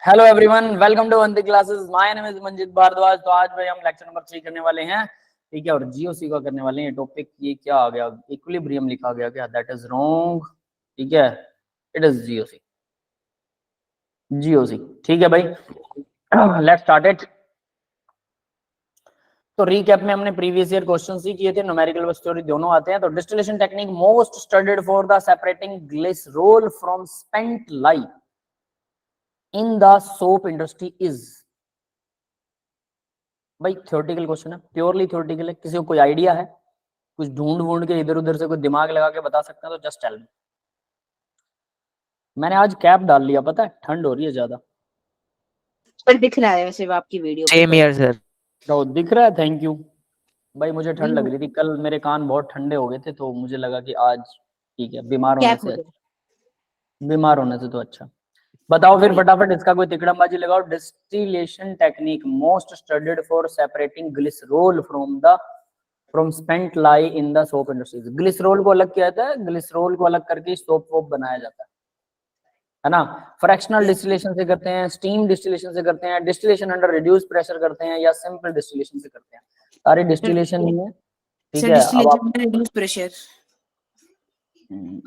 Hello everyone, welcome to Vanti classes. My name is Manjit Bhardwaj. तो आज भाई हम लेक्चर नंबर 3 करने वाले हैं, ठीक है। और जीओसी का करने वाले हैं टॉपिक। ये क्या आ गया, इक्विलिब्रियम लिखा गया क्या? दैट इज रॉन्ग, ठीक है। इट इज जीओसी, जीओसी, ठीक है भाई। Let's start it. तो रीकैप में हमने प्रीवियस ईयर क्वेश्चंस ही किए थे, न्यूमेरिकल व स्टोरी दोनों आते हैं। तो distillation technique most studied for the separating glycerol from spent lye in the soap industry is. भाई थ्योरेटिकल क्वेश्चन है, प्योरली थ्योरेटिकल है। किसी को कोई आइडिया है, कुछ ढूंढ के इधर उधर से कोई दिमाग लगा के बता सकते हैं तो जस्ट टेल मी। मैंने आज कैप डाल लिया, पता है ठंड हो रही है ज्यादा। पर दिख रहा है वैसे आपकी वीडियो सेम ईयर सर। तो दिख रहा है, थैंक यू भाई। मुझे ठंड लग नहीं रही थी कल, मेरे कान बहुत ठंडे हो गए थे, तो मुझे लगा कि आज ठीक है, बीमार होने कैप से हो अच्छा, बीमार होने से तो अच्छा। बताओ फिर फटाफट इसका कोई तिकड़मबाजी लगाओ। Distillation technique most studied for separating glycerol from spent lie in the soap industries. Glycerol को अलग किया जाता है, ग्लिसरोल को अलग करके सोप वोप बनाया जाता है ना। फ्रैक्शनल डिस्टिलेशन से करते हैं, स्टीम डिस्टिलेशन से करते हैं, डिस्टिलेशन अंडर रिड्यूस प्रेशर करते हैं, या सिंपल डिस्टिलेशन से करते हैं। सारे डिस्टिलेशन ही है, ठीक सर है। अब डिस्टिलेशन आप में रिड्यूस प्रेशर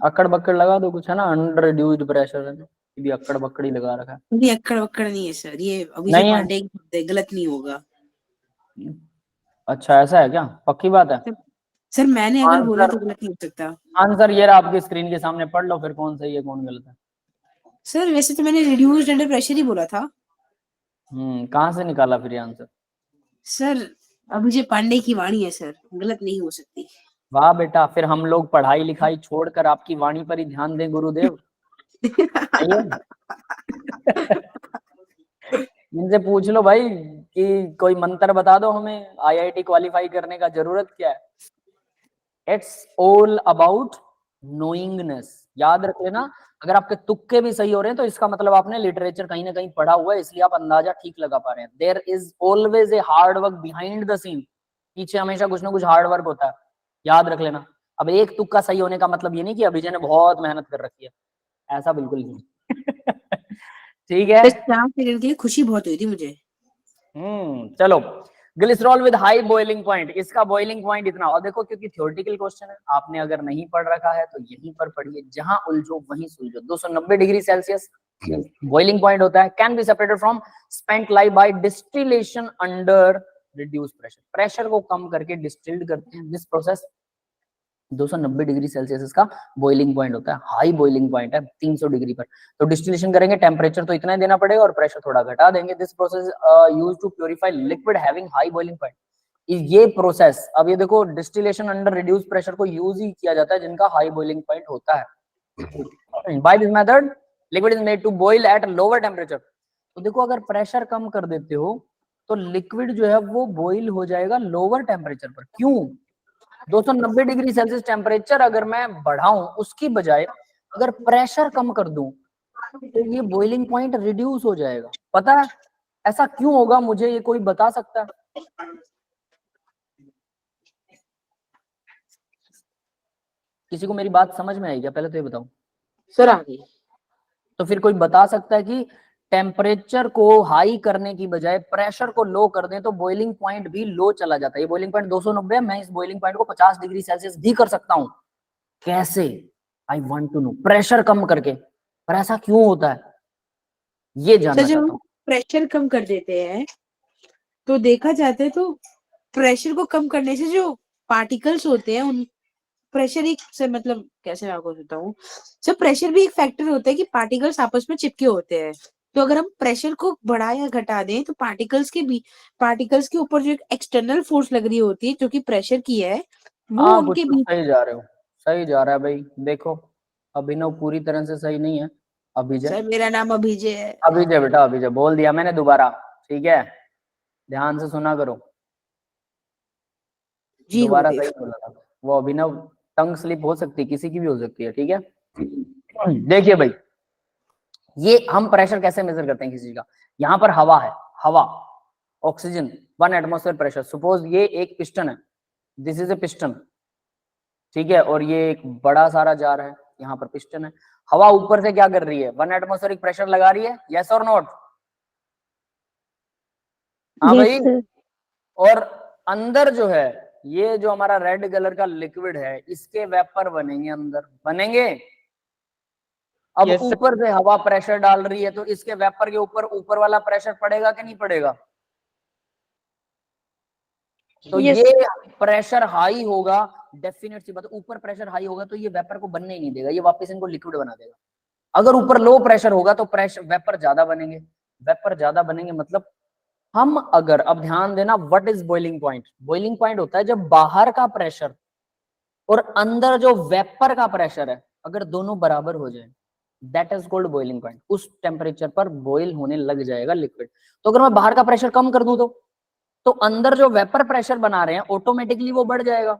अक्कड़ बक्कड़ लगा दो कुछ, है ना। अंडर रिड्यूस्ड प्रेशर है, ये भी अक्कड़ बक्कड़ ही लगा रखा है। ये अक्कड़ वक्कड़ नहीं है सर, ये अभिजय नहीं है, पांडे की शब्द है, गलत नहीं होगा। अच्छा ऐसा है क्या? पक्की बात है। सर मैंने अगर बोला आंसर, तो गलत नहीं हो सकता। आंसर ये रहा आपकी स्क्रीन के सामने, पढ़ लो फिर कौन सही है कौन गलत है। सर वैसे तो मैंने रिड्यूस्ड अंडर प्रेशर ही बोला था। कहाँ से निकाला फिर ये आंसर? सर अभिजय पांडे की वाणी है सर, गलत नहीं हो सकती। वाह बेटा, फिर हम लोग पढ़ाई लिखाई छोड़कर आपकी वाणी पर ही ध्यान दें गुरुदेव, सही है। इनसे पूछ लो भाई कि कोई मंत्र बता दो हमें, आईआईटी क्वालिफाई करने का जरूरत क्या है। इट्स ऑल अबाउट नोइंगनेस, याद रख लेना। अगर आपके तुक्के भी सही हो रहे हैं तो इसका मतलब आपने लिटरेचर कहीं ना कहीं पढ़ा हुआ है, इसलिए आप अंदाजा ठीक लगा पा रहे हैं। There is always a hard work behind the scene, पीछे हमेशा कुछ ना कुछ हार्ड वर्क होता है, याद रख लेना। अब एक तुक्का सही होने का मतलब ये नहीं कि अभिजय ने बहुत मेहनत कर रखी है, ऐसा बिल्कुल नहीं। ठीक है। बस 4 सेकंड के लिए खुशी बहुत हुई थी मुझे। चलो। Glycerol with high boiling point, इसका बॉइलिंग पॉइंट इतना, और देखो क्योंकि थ्योरेटिकल क्वेश्चन है, आपने अगर नहीं पढ़ रखा है तो यहीं पर पढ़िए, जहां उलझो वहीं सुलझो। 290 डिग्री सेल्सियस बॉइलिंग पॉइंट होता है। Can be separated from spent life by distillation under reduce pressure. Pressure को कम करके डिस्टिल्ड करते हैं, दिस प्रोसेस 290 डिग्री सेल्सियस इसका बॉइलिंग पॉइंट होता है। हाई बॉइलिंग पॉइंट है 300 डिग्री पर। तो डिस्टिलेशन करेंगे, टेम्परेचर तो इतना ही देना पड़ेगा और प्रेशर थोड़ा घटा देंगे। This process used to purify liquid having high boiling point. ये प्रोसेस, अब ये देखो, डिस्टिलेशन अंडर रिड्यूस प्रेशर को यूज ही किया जाता है जिनका हाई बॉइलिंग पॉइंट होता है। By this method liquid is made to boil at lower temperature. तो देखो, अगर प्रेशर कम कर देते हो तो लिक्विड जो है वो बॉइल हो जाएगा लोअर टेम्परेचर पर। क्यों? 290 डिग्री सेल्सियस टेम्परेचर अगर मैं बढ़ाऊं, उसकी बजाय अगर प्रेशर कम कर दूं तो ये बॉइलिंग पॉइंट रिड्यूस हो जाएगा। पता है ऐसा क्यों होगा? मुझे ये कोई बता सकता है? किसी को मेरी बात समझ में आई क्या? पहले तो ये बताओ। सर आ गई। तो फिर कोई बता सकता है कि टेम्परेचर को हाई करने की बजाय प्रेशर को लो कर दें तो बॉइलिंग पॉइंट भी लो चला जाता है। ये बॉइलिंग पॉइंट 290 है, मैं इस बॉइलिंग पॉइंट को 50 डिग्री सेल्सियस भी कर सकता हूं। कैसे? I want to know. Pressure कम करके। पर ऐसा क्यों होता है, ये सर जानना जब चाहता हम हूँ। प्रेशर कम कर देते हैं तो देखा जाता है तो प्रेशर को कम करने से जो पार्टिकल्स होते हैं उन प्रेशर एक से मतलब कैसे मैं आपको बताऊं। सर प्रेशर भी एक फैक्टर होता है कि पार्टिकल्स आपस में चिपके होते हैं। तो अगर हम प्रेशर को बढ़ा या घटा दें तो पार्टिकल्स के ऊपर जो एक एक्सटर्नल फोर्स लग रही होती है जो कि प्रेशर की है, वो हाँ, कुछ उनके कुछ बीच। सही जा रहे हो, सही जा रहा है भाई। देखो, अभिनव पूरी तरह से सही नहीं है। अभिजय, सर मेरा नाम अभिजय है। अभिजय बेटा, अभिजय बोल दिया मैंने दोबारा, ठीक है। ध्यान से सुना करो, जी दोबारा गुरुदेव। सही बोला था। वो अभिनव, टंग स्लिप हो सकती है, किसी की भी हो सकती है, ठीक है। देखिए भाई, ये हम प्रेशर कैसे मेजर करते हैं किसी चीज का। यहाँ पर हवा है, हवा, ऑक्सीजन, 1 एटमॉस्फेयर प्रेशर। सपोज ये एक पिस्टन है, दिस इज ए पिस्टन, ठीक है। और ये एक बड़ा सारा जार है, यहाँ पर पिस्टन है। हवा ऊपर से क्या कर रही है? 1 एटमॉस्फेरिक प्रेशर लगा रही है, यस और नॉट? हाँ Yes, भाई, sir. और अंदर जो है ये जो हमारा रेड कलर का लिक्विड है इसके वेपर बनेंगे, अंदर बनेंगे। अब Yes, sir. ऊपर से हवा प्रेशर डाल रही है तो इसके वेपर के ऊपर ऊपर वाला प्रेशर पड़ेगा कि नहीं पड़ेगा? तो Yes. ये प्रेशर हाई होगा, डेफिनेट सी बात, ऊपर प्रेशर हाई होगा तो ये वेपर को बनने ही नहीं देगा, ये वापस इनको लिक्विड बना देगा। अगर ऊपर लो प्रेशर होगा तो प्रेशर वेपर ज्यादा बनेंगे, वेपर ज्यादा बनेंगे मतलब हम अगर, अब ध्यान देना, what is boiling point? Boiling point होता है जब बाहर का प्रेशर और अंदर जो वेपर का प्रेशर है अगर दोनों बराबर हो जाए, that is called boiling point. उस टेम्परेचर पर बॉइल होने लग जाएगा लिक्विड। तो अगर मैं बाहर का प्रेशर कम कर दूं तो अंदर जो वेपर प्रेशर बना रहे हैं ऑटोमेटिकली वो बढ़ जाएगा,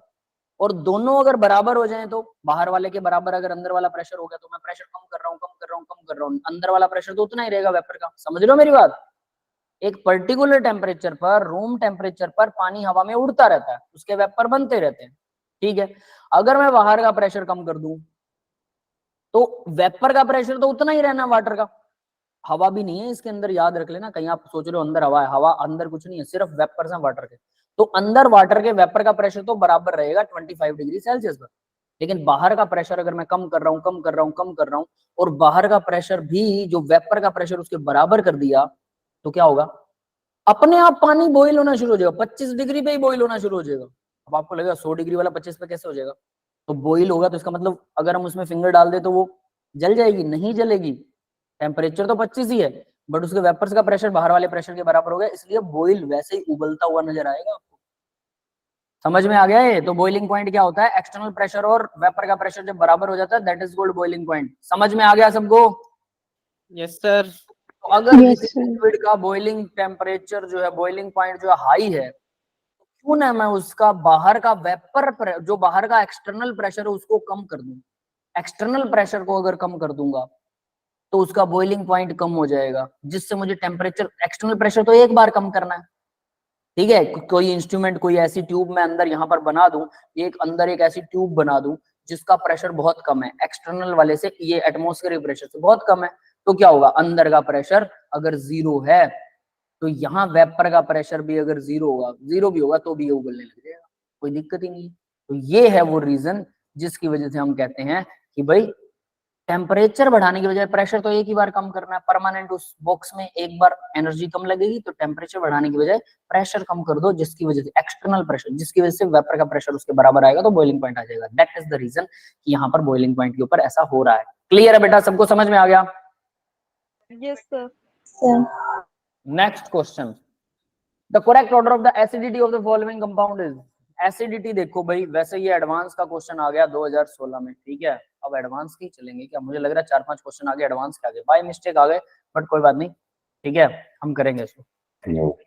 और दोनों अगर बराबर हो जाएं तो बाहर वाले के बराबर अगर अंदर वाला प्रेशर हो गया तो मैं प्रेशर कम कर रहा हूँ, कम कर रहा हूँ, कम कर रहा हूँ, अंदर वाला प्रेशर तो उतना ही रहेगा वेपर का। समझ लो मेरी बात? एक पर्टिकुलर टेम्परेचर पर, रूम टेम्परेचर पर पानी हवा में उड़ता रहता है, उसके वेपर बनते रहते हैं, ठीक है। अगर मैं बाहर का प्रेशर कम कर दूं तो वेपर का प्रेशर तो उतना ही रहना, वाटर का। हवा भी नहीं है इसके अंदर, याद रख लेना, कहीं आप सोच रहे हो अंदर हवा है, हवा अंदर कुछ नहीं है, सिर्फ वेपर्स हैं वाटर के। तो अंदर वाटर के वेपर का प्रेशर तो बराबर रहेगा 25 डिग्री सेल्सियस पर, लेकिन बाहर का प्रेशर अगर मैं कम कर रहा हूँ, कम कर रहा हूँ, कम कर रहा हूँ, और बाहर का प्रेशर भी जो वेपर का प्रेशर उसके बराबर कर दिया, तो क्या होगा? अपने आप पानी बॉईल होना शुरू हो जाएगा, 25 डिग्री पे ही बॉईल होना शुरू हो जाएगा। अब आपको लगेगा 100 डिग्री वाला 25 पे कैसे हो जाएगा? तो बॉईल होगा तो इसका मतलब अगर हम उसमें फिंगर डाल दे तो वो जल जाएगी? नहीं जलेगी, टेम्परेचर तो 25 ही है, बट उसके वेपर्स का प्रेशर बाहर वाले प्रेशर के बराबर हो गया, इसलिए बॉईल वैसे ही उबलता हुआ नजर आएगा आपको। समझ में आ गया ये? तो बॉइलिंग पॉइंट क्या होता है? एक्सटर्नल प्रेशर और वेपर का प्रेशर जब बराबर हो जाता है, that is called boiling point. समझ में आ गया सबको? Yes, sir. तो अगर Yes, किसी sir. लिक्विड का बॉइलिंग टेम्परेचर जो है, बॉइलिंग पॉइंट जो है हाई है, तो क्यों ना मैं उसका बाहर का वेपर जो बाहर का एक्सटर्नल प्रेशर है उसको कम कर दूं। एक्सटर्नल प्रेशर को अगर कम कर दूंगा तो उसका बॉइलिंग पॉइंट कम हो जाएगा, जिससे मुझे टेम्परेचर, एक्सटर्नल प्रेशर तो एक बार कम करना है, ठीक है। कोई इंस्ट्रूमेंट, कोई ऐसी ट्यूब मैं अंदर यहाँ पर बना दूं, एक अंदर एक ऐसी ट्यूब बना दूं जिसका प्रेशर बहुत कम है, एक्सटर्नल वाले से, ये एटमॉस्फेरिक प्रेशर से बहुत कम है, तो क्या होगा? अंदर का प्रेशर अगर जीरो है तो यहाँ वेपर का प्रेशर भी अगर जीरो होगा, जीरो भी होगा तो भी ये उबलने लग जाएगा, कोई दिक्कत ही नहीं। तो ये है वो रीजन जिसकी वजह से हम कहते हैं कि भाई टेम्परेचर बढ़ाने की बजाय प्रेशर तो एक ही बार कम करना है, परमानेंट उस बॉक्स में एक बार एनर्जी कम लगेगी, तो टेम्परेचर बढ़ाने की बजाय प्रेशर कम कर दो, जिसकी वजह से एक्सटर्नल प्रेशर, जिसकी वजह से वेपर का प्रेशर उसके बराबर आएगा, तो बॉइलिंग पॉइंट आ जाएगा। दैट इज द रीजन कि यहाँ पर बॉइलिंग पॉइंट के ऊपर ऐसा हो रहा है। क्लियर है बेटा? सबको समझ में आ गया? Yes, sir. Sir. Next question, the correct order of the acidity of the following compound is. Acidity देखो भाई, वैसे ये एडवांस का क्वेश्चन आ गया 2016 में, ठीक है। अब एडवांस की चलेंगे क्या? मुझे लग रहा है 4-5 क्वेश्चन आगे एडवांस के आगे, बाय मिस्टेक आ गए, बट कोई बात नहीं, ठीक है, हम करेंगे इसको।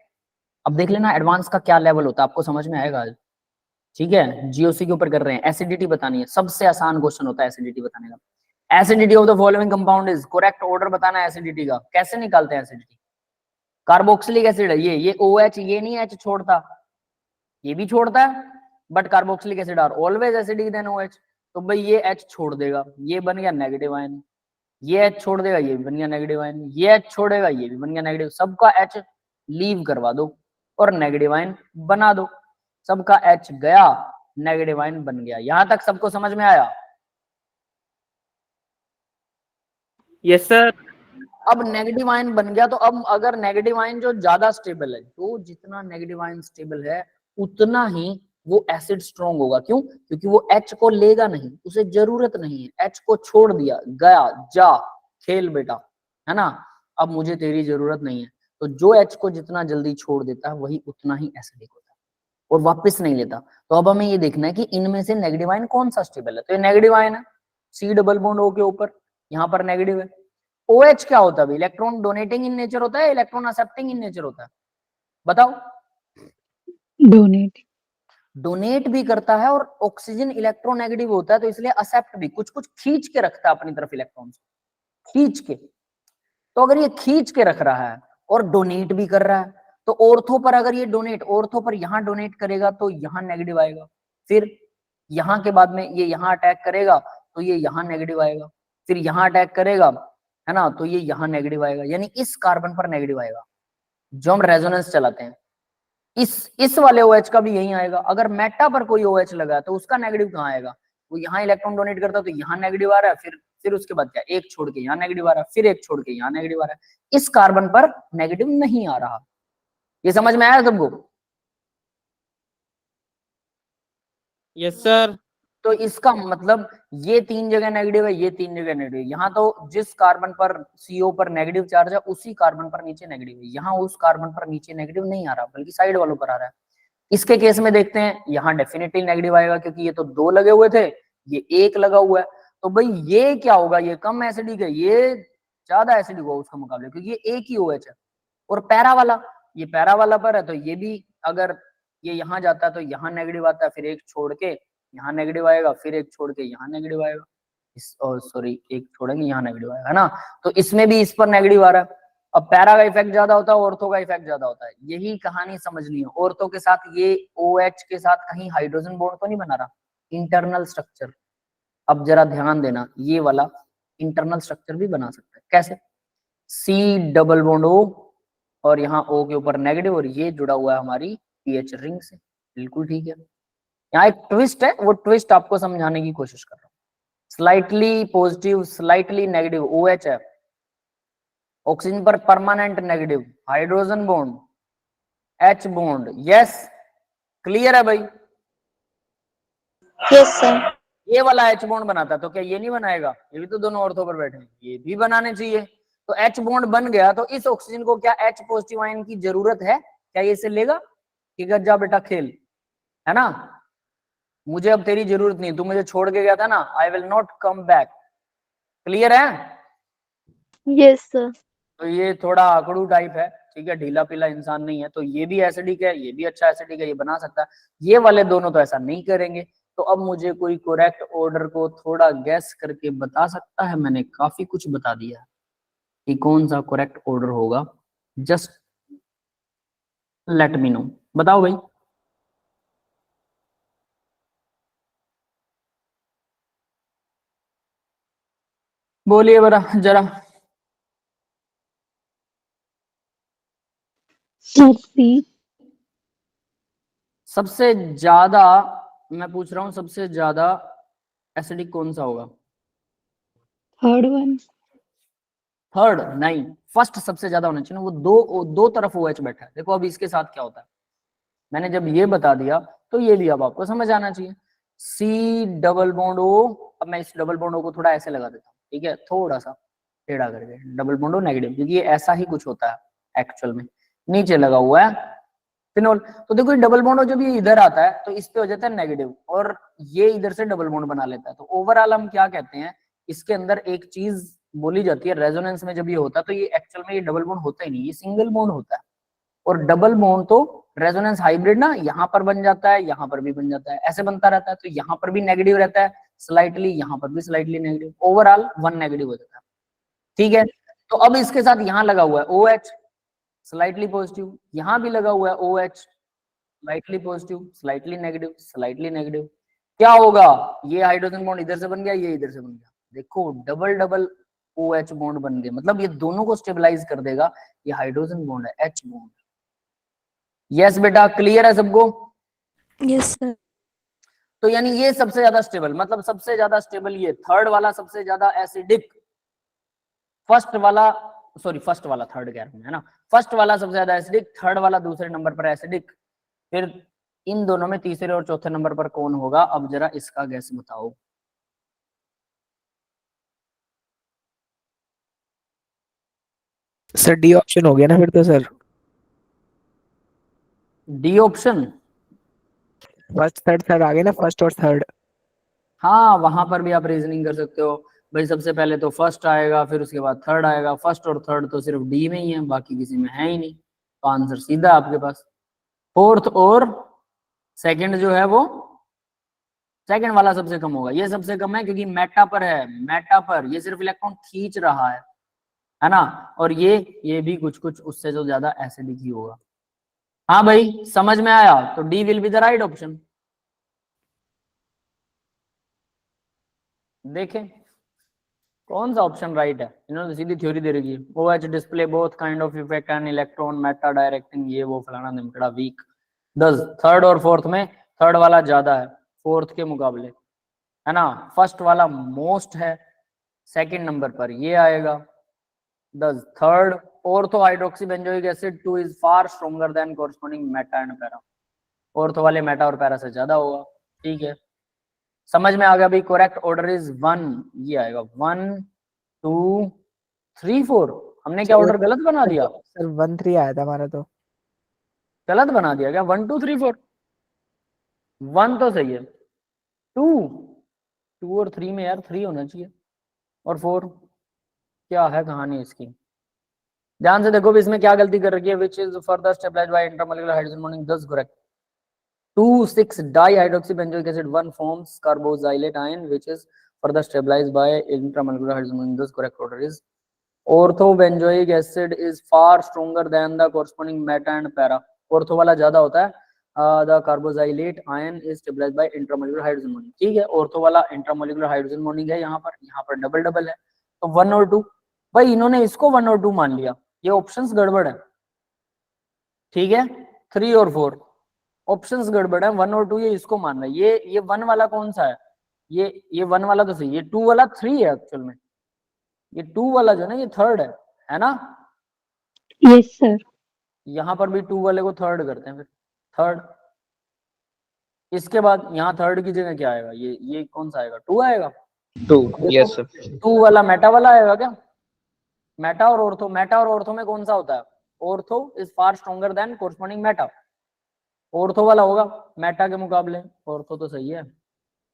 अब देख लेना एडवांस का क्या लेवल होता है, आपको समझ में आएगा आज, ठीक है। जीओसी के ऊपर कर रहे हैं, एसिडिटी बतानी है, सबसे आसान क्वेश्चन होता है एसिडिटी बताने का। Acidity of the following compound is, correct order बताना है एसिडिटी का। कैसे निकालते हैं एसिडिटी? कार्बोक्सिलिक एसिड है ये OH, ये नहीं H छोड़ता, ये भी छोड़ता है, but carboxylic acid are always acidic than OH। तो भाई ये H छोड़ देगा, ये बन गया नेगेटिव आयन, ये H छोड़ देगा, ये भी बन गया नेगेटिव आयन, ये H छोड़ेगा, ये भी बन गया नेगेटिव, सबका H लीव करवा दो और नेगेटिव आयन बना दो, सबका H गया, नेगेटिव आयन बन गया। यहां तक सबको समझ में आया? Yes, sir. अब नेगेटिव आयन बन गया, तो अब अगर नेगेटिव आयन जो ज्यादा स्टेबल है, तो जितना नेगेटिव आयन स्टेबल है उतना ही वो एसिड स्ट्रॉन्ग होगा। क्यों? क्योंकि वो H को लेगा नहीं, उसे जरूरत नहीं है, H को छोड़ दिया, गया, जा खेल बेटा, है ना, अब मुझे तेरी जरूरत नहीं है। तो जो H को जितना जल्दी छोड़ देता है वही उतना ही एसिडिक होता है और वापस नहीं लेता। तो अब हमें ये देखना है कि इनमें से नेगेटिव आयन कौन सा स्टेबल है। तो ये नेगेटिव आयन है, C डबल बॉन्ड O के ऊपर, यहाँ पर नेगेटिव है। OH क्या होता है? इलेक्ट्रॉन डोनेटिंग इन नेचर होता है, इलेक्ट्रॉन एक्सेप्टिंग इन नेचर होता है? बताओ। Donate. डोनेट भी करता है, और ऑक्सीजन इलेक्ट्रोनेगेटिव होता है, तो इसलिए एक्सेप्ट भी, कुछ कुछ खींच के रखता है अपनी तरफ इलेक्ट्रॉन, खींच के। तो अगर ये खींच के रख रहा है और डोनेट भी कर रहा है, तो ऑर्थो पर अगर ये डोनेट, ऑर्थो पर यहाँ डोनेट करेगा तो यहाँ नेगेटिव आएगा, फिर यहाँ के बाद में ये यहाँ अटैक करेगा तो ये यहाँ नेगेटिव आएगा, फिर यहाँ अटैक करेगा, है ना, तो ये यहाँ नेगेटिव आएगा, यानी इस कार्बन पर नेगेटिव आएगा। जो हम रेजोनेंस चलाते हैं, इस वाले OH का भी यही आएगा। अगर मेटा पर कोई OH लगा तो उसका नेगेटिव कहाँ आएगा? वो यहाँ इलेक्ट्रॉन डोनेट करता है तो यहाँ नेगेटिव आ रहा है, फिर उसके बाद क्या, एक छोड़ के यहाँ नेगेटिव आ रहा है, फिर एक छोड़ के यहाँ नेगेटिव आ रहा है। इस कार्बन पर नेगेटिव नहीं आ रहा। ये समझ में आया सबको? Yes sir. तो इसका मतलब ये 3 जगह नेगेटिव है, ये 3 जगह नेगेटिव है। यहाँ तो जिस कार्बन पर CO पर नेगेटिव चार्ज है उसी कार्बन पर नीचे नेगेटिव है, यहाँ उस कार्बन पर नीचे नेगेटिव नहीं आ रहा बल्कि साइड वालों पर आ रहा है। इसके केस में देखते हैं, यहाँ डेफिनेटली नेगेटिव आएगा क्योंकि ये तो 2 लगे हुए थे, ये 1 लगा हुआ है। तो भाई ये क्या होगा, ये कम एसिडिक है, ये ज्यादा एसिडिक होगा उसके मुकाबले क्योंकि ये एक ही OH है। और पैरा वाला, ये पैरा वाला पर है तो ये भी, अगर ये यहाँ जाता है तो यहाँ नेगेटिव आता है, फिर एक छोड़ के यहाँ नेगेटिव आएगा, फिर एक छोड़ के यहाँ नेगेटिव आएगा, सॉरी एक छोड़ेंगे यहाँ नेगेटिव आएगा, है ना। तो इसमें भी इस पर नेगेटिव आ रहा है। अब पैरा का इफेक्ट ज्यादा होता है, ऑर्थो का इफेक्ट ज्यादा होता है। यही कहानी समझनी है। ऑर्थो के साथ ये OH के साथ कहीं हाइड्रोजन बॉन्ड तो नहीं बना रहा, इंटरनल स्ट्रक्चर। अब जरा ध्यान देना, ये वाला इंटरनल स्ट्रक्चर भी बना सकता है। कैसे? C डबल बॉन्ड O और यहाँ O के ऊपर नेगेटिव, और ये जुड़ा हुआ है हमारी pH रिंग से। बिल्कुल ठीक है। यहाँ एक ट्विस्ट है, वो ट्विस्ट आपको समझाने की कोशिश कर रहा हूँ। Slightly positive slightly negative OH है, ऑक्सीजन पर permanent negative, hydrogen bond H bond. Yes, clear है भाई? Yes sir. ये वाला H बॉन्ड बनाता तो क्या ये नहीं बनाएगा? ये भी तो दोनों ऑर्थो पर बैठे हैं, ये भी बनाने चाहिए। तो H बॉन्ड बन गया तो इस ऑक्सीजन को क्या H पॉजिटिव आयन की जरूरत है? क्या ये इसे लेगा कि गज्जा बेटा खेल, है ना? मुझे अब तेरी जरूरत नहीं, तू मुझे छोड़ के गया था ना, I will not come back. Clear है? Yes sir. तो ये थोड़ा आकड़ू टाइप है, ठीक है, ढीला पीला इंसान नहीं है। तो ये भी एसिडिक है, ये भी अच्छा एसिडिक है, ये बना सकता है। ये वाले दोनों तो ऐसा नहीं करेंगे। तो अब मुझे कोई करेक्ट ऑर्डर को थोड़ा गैस करके बता सकता है? मैंने काफी कुछ बता दिया है कि कौन सा करेक्ट ऑर्डर होगा। जस्ट लेट मी नो, बताओ भाई। बोलिए बरा जरा। सबसे ज्यादा, मैं पूछ रहा हूं, सबसे ज्यादा एसिडिक कौन सा होगा? Third one. थर्ड नहीं, फर्स्ट सबसे ज्यादा होना चाहिए ना। वो दो तरफ OH बैठा है। देखो अब इसके साथ क्या होता है, मैंने जब ये बता दिया तो ये भी अब आपको समझ आना चाहिए। C डबल बॉन्ड O, अब मैं इस डबल बॉन्ड O को थोड़ा ऐसे लगा देता हूँ, ठीक है, थोड़ा सा टेढ़ा करके, डबल बॉन्ड O नेगेटिव, क्योंकि ये ऐसा ही कुछ होता है एक्चुअल में। नीचे लगा हुआ है फिनोल। तो देखो डबल बॉन्ड जब ये इधर आता है तो इस पे हो जाता है नेगेटिव, और ये इधर से डबल बॉन्ड बना लेता है। तो ओवरऑल हम क्या कहते हैं, इसके अंदर एक चीज बोली जाती है, रेजोनेंस में जब ये होता है तो ये एक्चुअल में ये डबल बॉन्ड होता ही नहीं, ये सिंगल बॉन्ड होता है। और डबल बॉन्ड तो रेजोनेंस हाइब्रिड ना, यहाँ पर बन जाता है, यहाँ पर भी बन जाता है, ऐसे बनता रहता है। तो यहाँ पर भी नेगेटिव रहता है स्लाइटली, यहाँ पर भी स्लाइटली नेगेटिव, ओवरऑल 1 नेगेटिव हो जाता है। ठीक है, तो अब इसके साथ यहाँ लगा हुआ है OH स्लाइटली पॉजिटिव, यहाँ भी लगा हुआ है OH slightly positive, slightly negative, slightly negative. क्या होगा, ये हाइड्रोजन बॉन्ड इधर से बन गया, ये इधर से बन गया। देखो डबल डबल OH बॉन्ड बन गए, मतलब ये दोनों को स्टेबलाइज कर देगा। ये हाइड्रोजन बॉन्ड है, H बॉन्ड। यस बेटा, क्लियर है सबको? Yes sir. तो यानी ये सबसे ज्यादा स्टेबल, मतलब सबसे ज्यादा स्टेबल ये थर्ड वाला सबसे ज्यादा एसिडिक, फर्स्ट वाला, सॉरी फर्स्ट वाला थर्ड कह रहा हूं, है ना। फर्स्ट वाला सबसे ज्यादा एसिडिक, थर्ड वाला दूसरे नंबर पर एसिडिक, फिर इन दोनों में तीसरे और चौथे नंबर पर कौन होगा? अब जरा इसका गैस बताओ। सर डी ऑप्शन हो गया ना फिर तो sir. D option? First third third आ गए ना, फर्स्ट और थर्ड। हाँ, वहां पर भी आप रीजनिंग कर सकते हो भाई। सबसे पहले तो फर्स्ट आएगा, फिर उसके बाद थर्ड आएगा। फर्स्ट और थर्ड तो सिर्फ डी में ही है, बाकी किसी में है ही नहीं। तो आंसर सीधा आपके पास। फोर्थ और सेकंड जो है वो, सेकंड वाला सबसे कम होगा। ये सबसे कम है क्योंकि मेटा पर है, मेटा पर ये सिर्फ इलेक्ट्रॉन खींच रहा है ना। और ये भी कुछ कुछ उससे जो ज्यादा एसिडिक ही होगा। हाँ भाई, समझ में आया? तो D will be the right option. देखें कौन सा ऑप्शन राइट है। इन्होंने सीधी थ्योरी दे रखी है, OH display both kind of effect and electron Meta directing, ये वो फलाना निमकड़ा वीक। 10 थर्ड और फोर्थ में थर्ड वाला ज्यादा है फोर्थ के मुकाबले, है ना। फर्स्ट वाला मोस्ट है, सेकंड नंबर पर ये आएगा 10 third. Ortho hydroxy benzoic acid 2 is far stronger than corresponding Meta and para, ortho वाले मेटा और पैरा से ज्यादा होगा, ठीक है। समझ में आ गया भाई। करेक्ट ऑर्डर इज 1, ये आएगा 1 2 3 4। हमने क्या ऑर्डर गलत बना दिया? सर 1 3 आया था हमारा तो। गलत बना दिया क्या? 1 2 3 4, 1 तो सही है, 2 और 3 में यार 3 होना चाहिए, और 4 क्या है कहानी इसकी? ध्यान से देखो भी इसमें क्या गलती कर रखी है। Which is further stabilised by intermolecular hydrogen bonding, 10 correct. 2,6 dihydroxybenzoic acid 1 forms carboxylate ion which is further stabilized by intramolecular hydrogen bonding, thus correct order is orthobenzoic acid is far stronger than the corresponding meta and para, ortho वाला ज्यादा होता है, the carboxylate ion is stabilized by intramolecular hydrogen bonding, ठीक है। ortho वाला intramolecular hydrogen bonding है, यहाँ पर डबल डबल है, तो 1 और 2। भाई इन्होंने इसको 1 और 2 मान लिया, ये ऑप्शंस गड़बड़ है, ठीक है। 3 और 4 ऑप्शंस गड़बड़ है, 1 और 2 ये इसको मान रहा है। ये 1 वाला कौन सा है? ये 1 वाला तो सही, ये 2 वाला 3 है एक्चुअल में, ये 2 वाला जो है ना ये थर्ड है ना। Yes, sir. यहाँ पर भी 2 वाले को थर्ड करते हैं, फिर थर्ड। इसके बाद यहाँ थर्ड की जगह क्या आएगा? ये कौन सा आएगा? 2 आएगा। 2, yes sir. 2 वाला मेटा वाला आएगा क्या? मेटा और ऑर्थो में कौन सा होता है? Ortho is far stronger than corresponding Meta, ortho वाला होगा मेटा के मुकाबले। ऑर्थो तो सही है।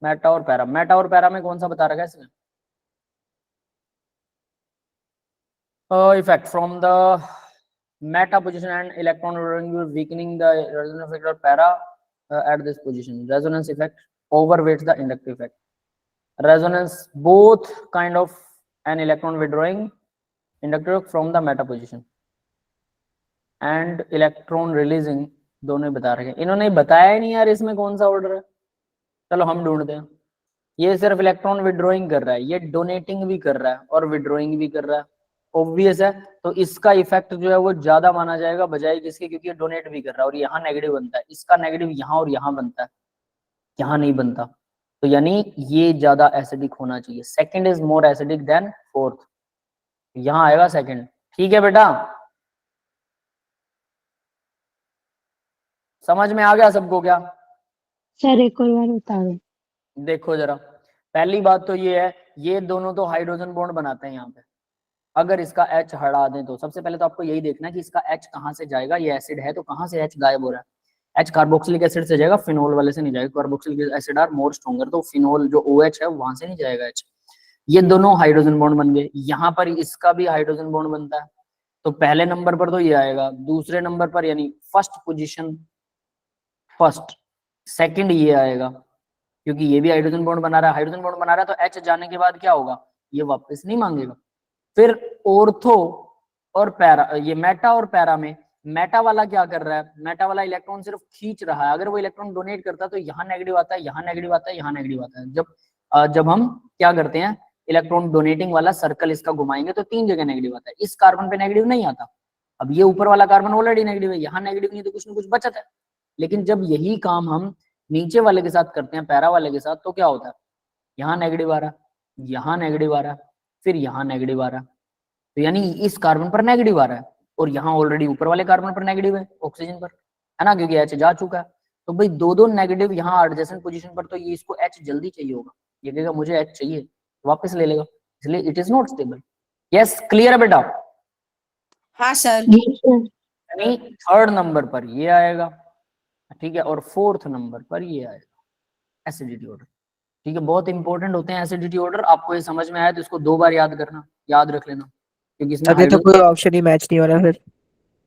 मेटा और पैरा में कौन सा बता रखा है इसमें? Effect from the Meta position and electron weakening the resonance effect of para at this position. Resonance effect overweights the inductive effect. Resonance both kind of an electron withdrawing inductive effect from the meta position and electron releasing, दोनों बता रहे हैं। इन्होंने बताया नहीं यार इसमें कौन सा ऑर्डर है, चलो हम ढूंढते हैं। ये सिर्फ इलेक्ट्रॉन विड्रॉइंग कर रहा है, ये डोनेटिंग भी कर रहा है और विड्रॉइंग भी कर रहा है, ऑब्वियस है। तो इसका इफेक्ट जो है वो ज्यादा माना जाएगा बजाय किसके, क्योंकि ये डोनेट भी कर रहा है और यहाँ नेगेटिव बनता है, इसका नेगेटिव यहाँ और यहाँ बनता है, यहाँ नहीं बनता। तो यानी ये ज्यादा एसिडिक होना चाहिए। Second is more acidic then fourth, यहाँ आएगा सेकंड, ठीक है बेटा। समझ में आ गया सबको क्या? सर एक और बार बता दो। देखो जरा, पहली बात तो ये है, ये दोनों तो हाइड्रोजन बॉन्ड बनाते हैं यहाँ पे। अगर इसका H हटा दें तो सबसे पहले तो आपको यही देखना है कि इसका H कहाँ से जाएगा, ये एसिड है तो कहाँ से H गायब हो रहा है। H कार्बोक्सिलिक एसिड से जाएगा, फिनोल वाले से नहीं जाएगा। Carboxylic acid are more stronger, तो फिनोल जो OH है वहां से नहीं जाएगा H। ये दोनों हाइड्रोजन बॉन्ड बन गए, यहाँ पर इसका भी हाइड्रोजन बॉन्ड बनता है, तो पहले नंबर पर तो ये आएगा, दूसरे नंबर पर यानी फर्स्ट पोजिशन फर्स्ट, सेकंड ये आएगा क्योंकि ये भी हाइड्रोजन बॉन्ड बना रहा है। हाइड्रोजन बॉन्ड बना रहा है तो H जाने के बाद क्या होगा, ये वापस नहीं मांगेगा। फिर ऑर्थो और पैरा, ये मेटा और पैरा में मेटा वाला क्या कर रहा है, मेटा वाला इलेक्ट्रॉन सिर्फ खींच रहा है। अगर वो इलेक्ट्रॉन डोनेट करता है तो यहाँ नेगेटिव आता है, यहाँ नेगेटिव आता है, यहाँ नेगेटिव आता है। जब हम क्या करते हैं, इलेक्ट्रॉन डोनेटिंग वाला सर्कल इसका घुमाएंगे तो 3 जगह नेगेटिव आता है, इस कार्बन पे नेगेटिव नहीं आता। अब ये ऊपर वाला कार्बन ऑलरेडी नेगेटिव है, यहाँ नेगेटिव नहीं तो कुछ ना कुछ बचत है। लेकिन जब यही काम हम नीचे वाले के साथ करते हैं, पैरा वाले के साथ, तो क्या होता है, यहाँ नेगेटिव आ रहा है, यहाँ नेगेटिव आ रहा है, फिर यहाँ नेगेटिव आ रहा है, तो यानी इस कार्बन पर नेगेटिव आ रहा है और यहाँ ऑलरेडी ऊपर वाले कार्बन पर नेगेटिव है, ऑक्सीजन पर, है ना, क्योंकि H जा चुका है। तो भाई दो नेगेटिव यहाँ एडजेसेंट पोजीशन पर, तो ये इसको H जल्दी चाहिए होगा, ये कहेगा मुझे H चाहिए, वापस ले लेगा, इसलिए it is not stable. Yes, clear है बेटा? हाँ सर। यानी थर्ड नंबर पर ये आएगा, ठीक है, और फोर्थ नंबर पर ये आएगा एसिडिटी ऑर्डर, ठीक है। बहुत इंपॉर्टेंट होते हैं एसिडिटी ऑर्डर, आपको ये समझ में आया तो इसको 2 बार याद करना, याद रख लेना, क्योंकि इसमें अभी तो कोई ऑप्शन ही मैच नहीं हो रहा फिर,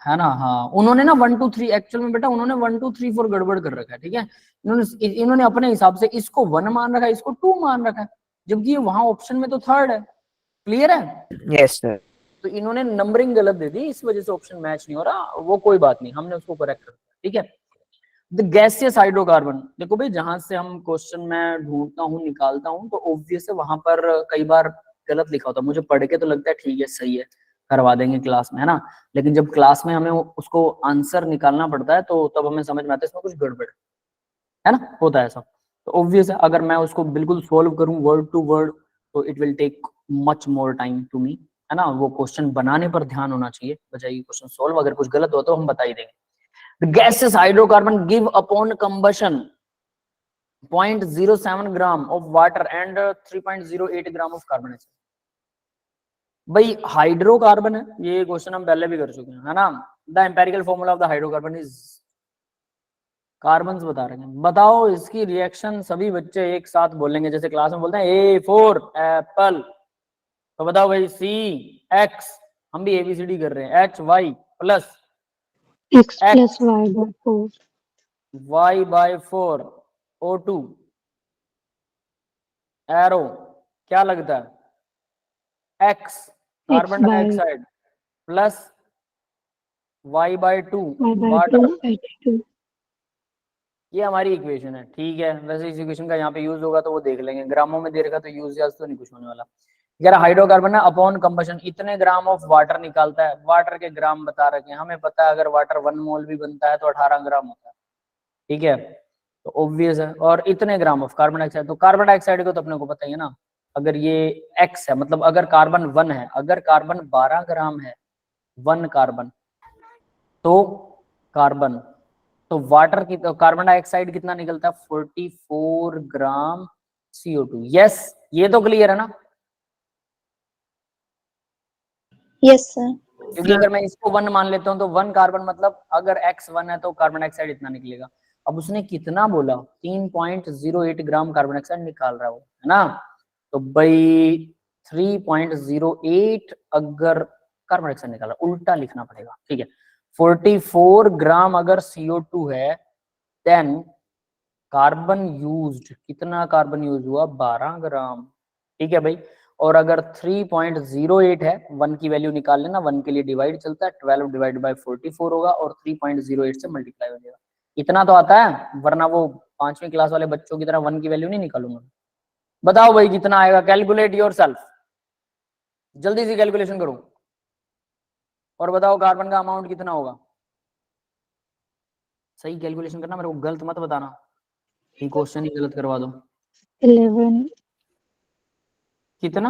है ना। हाँ, उन्होंने ना 1 2 3 एक्चुअल में बेटा उन्होंने 1 2 3 4 गड़बड़ कर रखा है, ठीक है। इन्होंने अपने हिसाब से इसको 1 मान रखा है, इसको 2 मान रखा है, जबकि ये वहां ऑप्शन में तो थर्ड है। क्लियर है? Yes sir. तो इन्होंने नंबरिंग गलत दे दी, इस वजह से ऑप्शन मैच नहीं हो रहा, वो कोई बात नहीं, हमने उसको करेक्ट कर दिया, ठीक है। द गैसियस हाइड्रोकार्बन, देखो भाई जहां से हम क्वेश्चन में ढूंढता हूँ निकालता हूँ तो ऑब्वियस है वहां पर कई बार गलत लिखा होता है, मुझे पढ़ के तो लगता है ठीक है सही है, करवा देंगे क्लास में, है ना। लेकिन जब क्लास में हमें उसको आंसर निकालना पड़ता है तो तब हमें समझ में आता है इसमें कुछ गड़बड़ है ना, होता है ऐसा। तो ऑब्वियस है अगर मैं उसको बिल्कुल सोल्व करूं वर्ड टू वर्ड तो it will take much more time to me, है ना। वो क्वेश्चन बनाने पर ध्यान होना चाहिए बजाय क्वेश्चन सोल्व। अगर कुछ गलत हो तो हम बता ही देंगे। Gases hydrocarbon give upon combustion 0.07 gram of water and 3.08 gram of carbon dioxide. भाई हाइड्रोकार्बन है, ये क्वेश्चन हम पहले भी कर चुके हैं, है ना। The empirical formula of the hydrocarbon is, carbon बता रहे हैं। बताओ इसकी रिएक्शन सभी बच्चे एक साथ बोलेंगे, जैसे क्लास में बोलते हैं ए फॉर एप्पल, तो बताओ भाई सी एक्स, हम भी एबीसीडी कर रहे हैं, H Y plus X plus Y by 4. Y by 4, O2 arrow क्या लगता है X X carbon by dioxide plus y by 2 Y by water. 2 H2. ये हमारी इक्वेशन है, ठीक है। वैसे इस इक्वेशन का यहाँ पे यूज होगा तो वो देख लेंगे, ग्रामों में दे रखा तो यूज याज तो नहीं कुछ होने वाला। यार हाइड्रोकार्बन है अपॉन कंबशन इतने ग्राम ऑफ वाटर निकालता है, वाटर के ग्राम बता रखे हैं, हमें पता है अगर वाटर 1 मोल भी बनता है तो 18 ग्राम होता है, ठीक है। तो ऑब्वियस है, और इतने ग्राम ऑफ कार्बन डाइऑक्साइड, तो कार्बन डाइऑक्साइड को तो अपने को पता ही है ना। अगर ये एक्स है मतलब अगर कार्बन 1 है, अगर कार्बन 12 ग्राम है 1 कार्बन, तो कार्बन तो वाटर की तो कार्बन डाइऑक्साइड कितना निकलता है 44 ग्राम CO2। यस, ये तो क्लियर है ना। Yes sir. क्योंकि अगर मैं इसको 1 मान लेता हूं तो 1 कार्बन मतलब अगर x 1 है तो कार्बन डाइऑक्साइड इतना निकलेगा। अब उसने कितना बोला 3.08 ग्राम कार्बन डाइऑक्साइड निकाल रहा है वो, है ना। तो भाई 3.08 अगर कार्बन डाइऑक्साइड निकाला, उल्टा लिखना पड़ेगा, ठीक है। 44 ग्राम अगर CO2 है, देन कार्बन यूज्ड कितना, कार्बन यूज हुआ 12 ग्राम, ठीक है भाई। और अगर 3.08 है, 1 की वैल्यू निकाल लेना, 1 के लिए डिवाइड चलता है, 12 डिवाइड बाय 44 होगा और 3.08 से मल्टीप्लाई हो जाएगा। इतना तो आता है, वरना वो 5वीं क्लास वाले बच्चों की तरह 1 की वैल्यू नहीं निकालूंगा। बताओ भाई कितना आएगा, कैलकुलेट योरसेल्फ, जल्दी से कैलकुलेशन करो और बताओ कार्बन का अमाउंट कितना होगा। सही कैलकुलेशन करना, मेरे को गलत मत बताना, ये क्वेश्चन ही गलत करवा दो। 11 कितना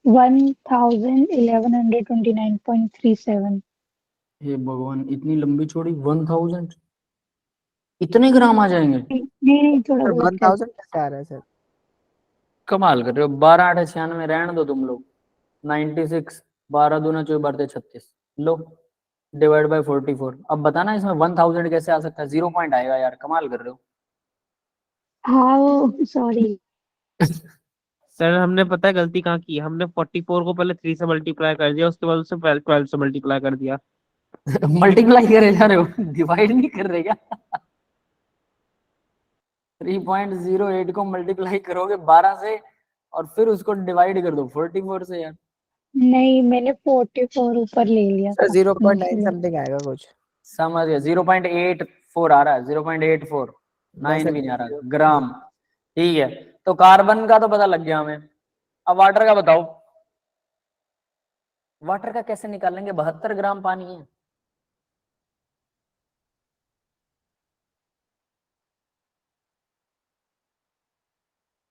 1129.37. हे भगवान, इतनी लंबी चौड़ी 1000, इतने ग्राम आ जाएंगे। नहीं थोड़ा सर बहुत 1000 कैसे आ रहा है सर? कमाल कर रहे हो, 12 8 96 रहने दो तुम लोग, 96 12 दूना 24 12 36 लो डिवाइड बाय 44। अब बताना इसमें 1000 कैसे आ सकता है, 0 पॉइंट आएगा यार, कमाल कर रहे हो। हाँ वो सॉरी सर हमने पता है गलती कहाँ की है, हमने 44 को पहले 3 से मल्टीप्लाई कर दिया, उसके बाद उसे 12 से मल्टीप्लाई कर दिया। मल्टीप्लाई करे जा रहे हो, डिवाइड नहीं कर रहे क्या। 3.08 को मल्टीप्लाई करोगे 12 से और फिर उसको डिवाइड कर दो 44 से यार। नहीं मैंने 44 ऊपर ले लिया सर था 0.9 इसलिए। समथिंग आएगा कुछ। समझ गया, 0.84 आ रहा है, 0.84 नहीं 9 सर भी नहीं आ रहा 0. ग्राम, ठीक है। तो कार्बन का तो पता लग गया हमें, अब वाटर का बताओ। वाटर का कैसे निकालेंगे, 72 ग्राम पानी है।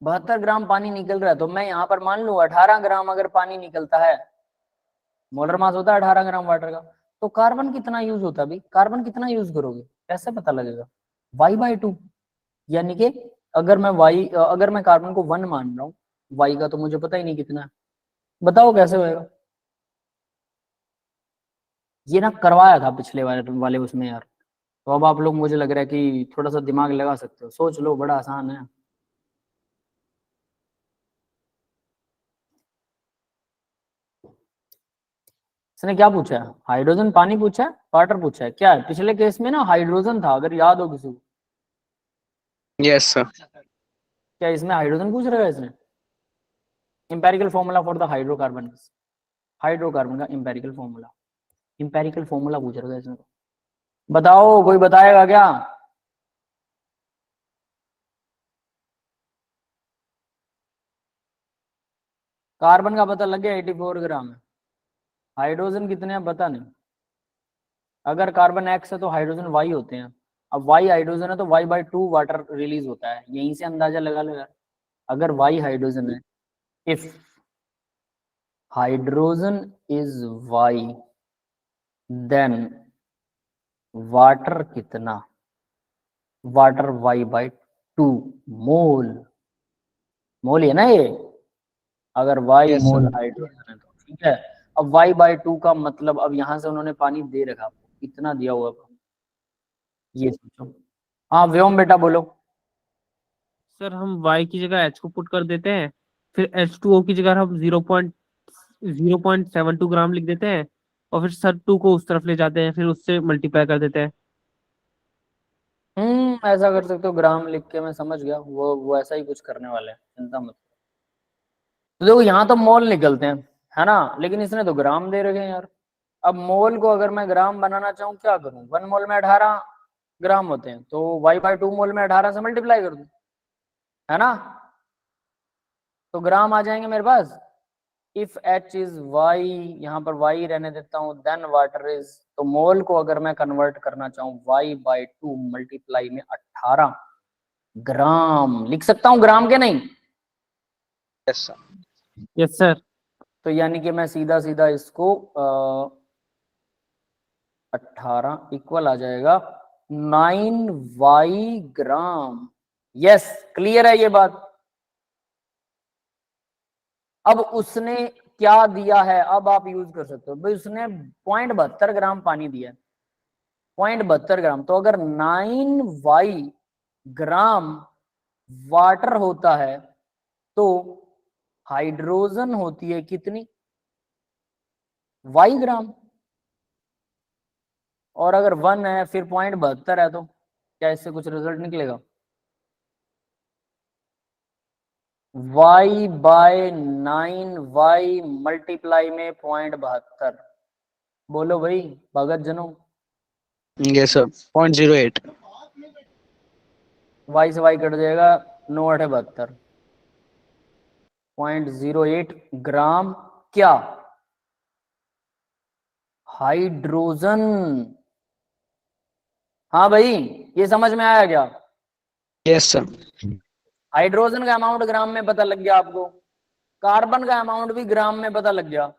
बहत्तर ग्राम पानी निकल रहा है, तो मैं यहाँ पर मान लू 18 ग्राम अगर पानी निकलता है, मोलर मास होता है 18 ग्राम वाटर का, तो कार्बन कितना यूज होता है भाई, कार्बन कितना यूज करोगे, कैसे पता लगेगा। y/2, यानी कि अगर मैं कार्बन को 1 मान रहा हूँ, y का तो मुझे पता ही नहीं कितना है, बताओ कैसे होएगा। ये ना करवाया था पिछले वाले उसमें यार, तो अब आप लोग मुझे लग रहा है कि थोड़ा सा दिमाग लगा सकते हो, सोच लो, बड़ा आसान है। इसने क्या पूछा है, हाइड्रोजन पानी पूछा है, वाटर पूछा है, क्या है पिछले केस में ना हाइड्रोजन था, अगर याद हो किसी को। Yes, sir. क्या इसमें हाइड्रोजन पूछ रहा है इसने, empirical formula for the hydrocarbon, hydrocarbon का इंपेरिकल फॉर्मूला पूछ रहा है इसमें। बताओ कोई बताएगा क्या। कार्बन का पता लग गया 84 ग्राम है, हाइड्रोजन कितने हैं पता नहीं, अगर कार्बन एक्स है तो हाइड्रोजन वाई होते हैं, अब वाई हाइड्रोजन है तो Y by two water release होता है, यहीं से अंदाजा लगा लो यार। अगर वाई हाइड्रोजन है, if hydrogen is Y then water कितना, water Y by two mole, mole है ना ये, अगर Y Yes, mole sir. Hydrogen है तो ठीक है। अब वाई बाई टू का मतलब, अब यहां से उन्होंने पानी दे रखा आपको, कितना दिया हुआ है, ये सोचो। हाँ व्योम बेटा बोलो। सर हम y की जगह h को पुट कर देते हैं, फिर H2O की जगह हम 0.72 ग्राम लिख देते हैं, और फिर सर 2 को उस तरफ ले जाते हैं, फिर उससे मल्टीप्लाई कर देते हैं। ऐसा कर सकते हो, ग्राम लिख के, मैं समझ गया, वो ऐसा ही कुछ करने वाले हैं, चिंता मत। तो देखो यहाँ तो मोल निकलते हैं, है ना, लेकिन इसने तो ग्राम दे रखे हैं यार। अब मोल को अगर मैं ग्राम बनाना चाहूँ क्या करूँ, 1 मोल में 18 ग्राम होते हैं, तो वाई बाई टू मोल में 18 से मल्टीप्लाई कर दूं, है ना, तो ग्राम आ जाएंगे मेरे पास। इफ एच इज वाई, यहाँ पर वाई रहने देता हूँ, देन वाटर इज, तो मोल को अगर मैं कन्वर्ट करना चाहूँ वाई बाई टू मल्टीप्लाई में 18 ग्राम लिख सकता हूँ, ग्राम के नहीं, Yes, sir. Yes sir. तो यानी कि मैं सीधा सीधा इसको 18 इक्वल आ जाएगा 9 ग्राम। यस क्लियर है ये बात। अब उसने क्या दिया है, अब आप यूज कर सकते हो भाई, उसने 0.72 ग्राम पानी दिया है, 0.72 ग्राम, तो अगर 9 ग्राम वाटर होता है तो हाइड्रोजन होती है कितनी, वाई ग्राम, और अगर 1 है फिर 0.72 है, तो क्या इससे कुछ रिजल्ट निकलेगा, y बाय 9y मल्टीप्लाई में 0.72, बोलो भाई भगत जनो। Yes, sir. 0.08. y से y कट जाएगा, 9 8 72, 0.08 ग्राम क्या, हाइड्रोजन। हाँ भाई ये समझ में आया क्या, Yes, sir. हाइड्रोजन का अमाउंट ग्राम में पता लग गया आपको, कार्बन का अमाउंट भी ग्राम में पता लग गया,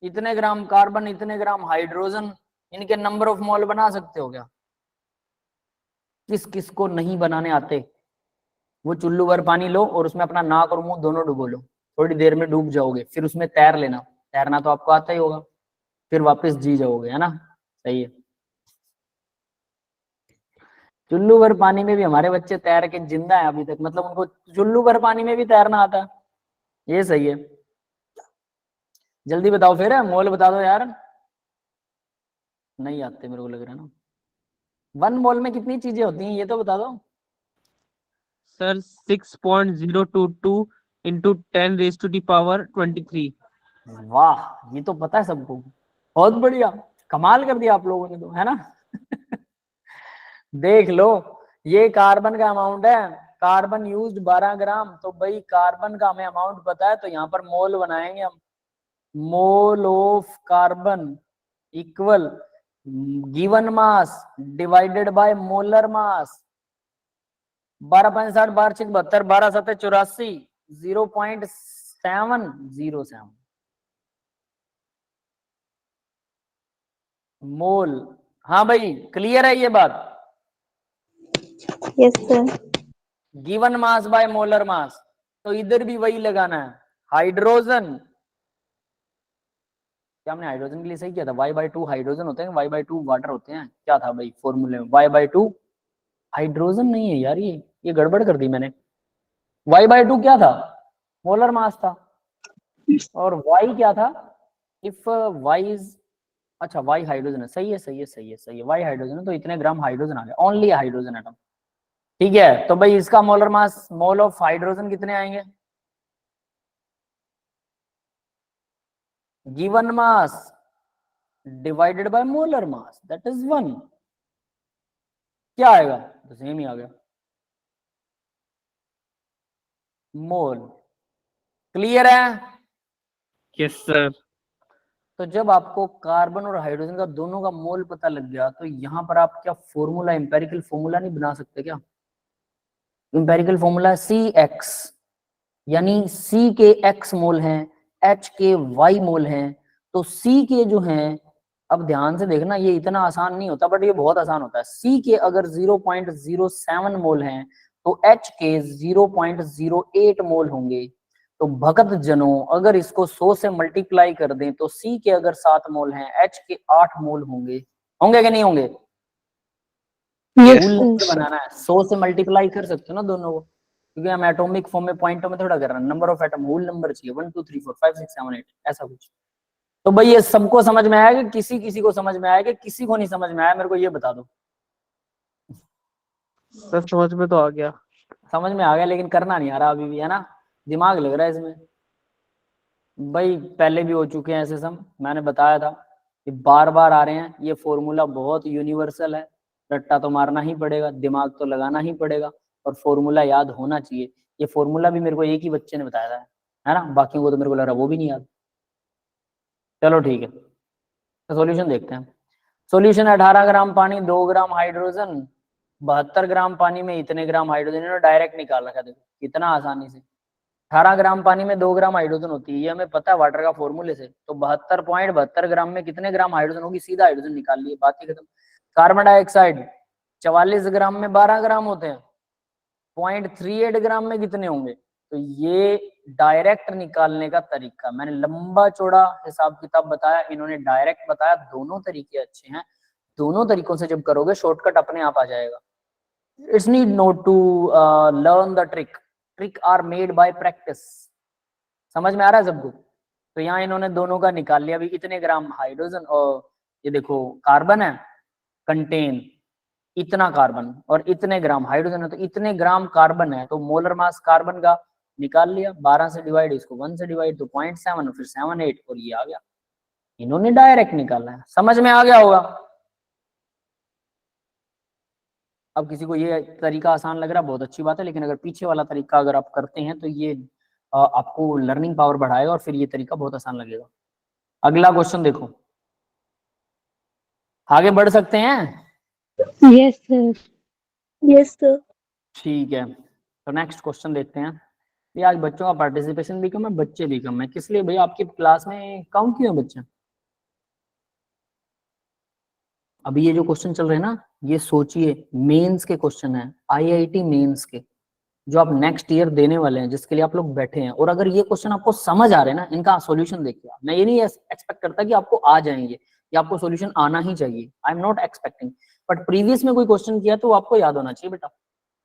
इतने ग्राम कार्बन इतने ग्राम हाइड्रोजन, इनके नंबर ऑफ मोल बना सकते हो क्या, किस किस को नहीं बनाने आते, वो चुल्लू भर पानी लो और उसमें अपना नाक और मुंह दोनों डुबो लो, थोड़ी देर में डूब जाओगे, फिर उसमें तैर लेना, तैरना तो आपको आता ही होगा, फिर वापस जी जाओगे, है ना, सही है। चुल्लू भर पानी में भी हमारे बच्चे तैर के जिंदा है अभी तक, मतलब उनको चुल्लू भर पानी में भी तैरना आता है, ये सही है। जल्दी बताओ फिर, मोल बता दो यार, नहीं आते मेरे को लग रहा है ना। 1 मोल में कितनी चीजें होती हैं ये तो बता दो। Sir 6.022 into 10⁻⁻23। वाह ये तो पता है सबको, बहुत बढ़िया, कमाल कर दिया आप लोगों ने तो, है ना। देख लो, ये कार्बन का अमाउंट है, कार्बन यूज्ड 12 ग्राम, तो भाई कार्बन का हमें अमाउंट पता है, तो यहाँ पर मोल बनाएंगे हम, mole of carbon equal given mass divided by molar mass, 12.60 12 6 72 12 7 84 0.707 मोल। हाँ भाई क्लियर है ये बात, Yes, sir. Given mass by molar mass, तो इधर भी वही लगाना है, हाइड्रोजन, क्या हमने हाइड्रोजन के लिए सही किया था, y बाई टू हाइड्रोजन होते हैं, y बाई टू वाटर होते हैं, क्या था भाई फॉर्मूले में, y बाई टू हाइड्रोजन नहीं है यार, ये गड़बड़ कर दी मैंने, y बाई टू क्या था, मोलर मास था, और y क्या था, इफ y इज, अच्छा y हाइड्रोजन है, सही है सही है सही है सही है, y हाइड्रोजन है तो इतने ग्राम हाइड्रोजन आ गया, ओनली हाइड्रोजन एटम, ठीक है। तो भाई इसका molar mass, mole of hydrogen कितने आएंगे, given mass divided by molar mass that is 1, क्या आएगा, तो सेम ही आ गया, मोल। क्लियर है, यस सर। तो जब आपको कार्बन और हाइड्रोजन का दोनों का मोल पता लग गया तो यहाँ पर आप क्या फॉर्मूला, एम्पेरिकल फॉर्मूला नहीं बना सकते क्या? एम्पेरिकल फॉर्मूला है CX, यानी C के X मोल हैं, H के Y मोल हैं, तो C के जो हैं, अब ध्यान से देखना ये इतना आसान नहीं होता बट ये बहुत आसान होता है। C के अगर 0.07 मोल हैं तो H के 0.08 मोल होंगे। तो भगत जनों अगर इसको 100 से मल्टीप्लाई कर दें तो C के अगर 7 मोल हैं, H के 8 मोल होंगे। होंगे कि नहीं होंगे? Yes, मूल sir. नंबर बनाना है, 100 से मल्टीप्लाई कर सकते हो ना दोनों को, क्योंकि हम एटॉमिक फॉर्म में पॉइंटों में थोड़ा कर रहे हैं। Number of atom whole number चाहिए 1 2 3 4 5 6 7 8 ऐसा कुछ। तो भाई ये सबको समझ में आया कि किसी किसी को समझ में आया कि किसी को नहीं समझ में आया? मेरे को ये बता दो। सर समझ में तो आ गया। समझ में आ गया लेकिन करना नहीं आ रहा अभी भी, है ना? दिमाग लग रहा है इसमें। भाई पहले भी हो चुके हैं ऐसे सम, मैंने बताया था कि बार बार आ रहे हैं। ये फॉर्मूला बहुत यूनिवर्सल है, रट्टा तो मारना ही पड़ेगा, दिमाग तो लगाना ही पड़ेगा और फॉर्मूला याद होना चाहिए। ये फॉर्मूला भी मेरे को एक ही बच्चे ने बताया है ना? बाकियों को तो मेरे को लग रहा वो भी नहीं याद। चलो ठीक है, तो सॉल्यूशन देखते हैं। सॉल्यूशन 18 ग्राम पानी, 2 ग्राम हाइड्रोजन, 72 ग्राम पानी में इतने ग्राम हाइड्रोजन। इन्होंने डायरेक्ट निकाल रखा, देखो कितना आसानी से। 18 ग्राम पानी में 2 ग्राम हाइड्रोजन होती है, ये हमें पता है वाटर का फॉर्मूले से। तो 72.72 ग्राम में कितने ग्राम हाइड्रोजन होगी, सीधा हाइड्रोजन निकाल लिए, बात ही खत्म। कार्बन डाइऑक्साइड 44 ग्राम में 12 ग्राम होते हैं, 0.38 ग्राम में कितने होंगे? तो ये डायरेक्ट निकालने का तरीका, मैंने लंबा चौड़ा हिसाब किताब बताया, इन्होंने डायरेक्ट बताया। दोनों तरीके अच्छे हैं, दोनों तरीकों से जब करोगे शॉर्टकट अपने आप आ जाएगा। It's need not to learn the trick are made by practice. समझ में आ रहा है सबको? तो यहाँ इन्होंने दोनों का निकाल लिया। अभी इतने ग्राम हाइड्रोजन और ये देखो कार्बन है, कंटेन इतना कार्बन और इतने ग्राम हाइड्रोजन है, तो इतने ग्राम कार्बन है, तो मोलर मास कार्बन का निकाल लिया। 12 से डिवाइड, इसको 1 से डिवाइड, तो 0.7 फिर 78 और ये आ गया। इन्होंने डायरेक्ट निकाला है, समझ में आ गया होगा। अब किसी को ये तरीका आसान लग रहा है, बहुत अच्छी बात है, लेकिन अगर पीछे वाला तरीका अगर आप करते हैं तो ये आपको लर्निंग पावर बढ़ाएगा और फिर ये तरीका बहुत आसान लगेगा। अगला क्वेश्चन देखो, आगे बढ़ सकते हैं? Yes, sir. Yes, sir. ठीक है, तो नेक्स्ट क्वेश्चन देखते हैं। ये आज बच्चों का पार्टिसिपेशन भी कम है, बच्चे भी कम है, किस लिए भैया? आपकी क्लास में कम क्यों है बच्चे? अभी ये जो क्वेश्चन चल रहे हैं ना, ये सोचिए मेंस के क्वेश्चन है, आईआईटी मेंस के, जो आप नेक्स्ट ईयर देने वाले हैं, जिसके लिए आप लोग बैठे हैं। और अगर ये क्वेश्चन आपको समझ आ रहे हैं ना, इनका सॉल्यूशन देखिए। मैं ये नहीं एक्सपेक्ट करता कि आपको आ जाएंगे या आपको सॉल्यूशन आना ही चाहिए, I am not expecting, but previous में कोई क्वेश्चन किया तो आपको याद होना चाहिए बेटा।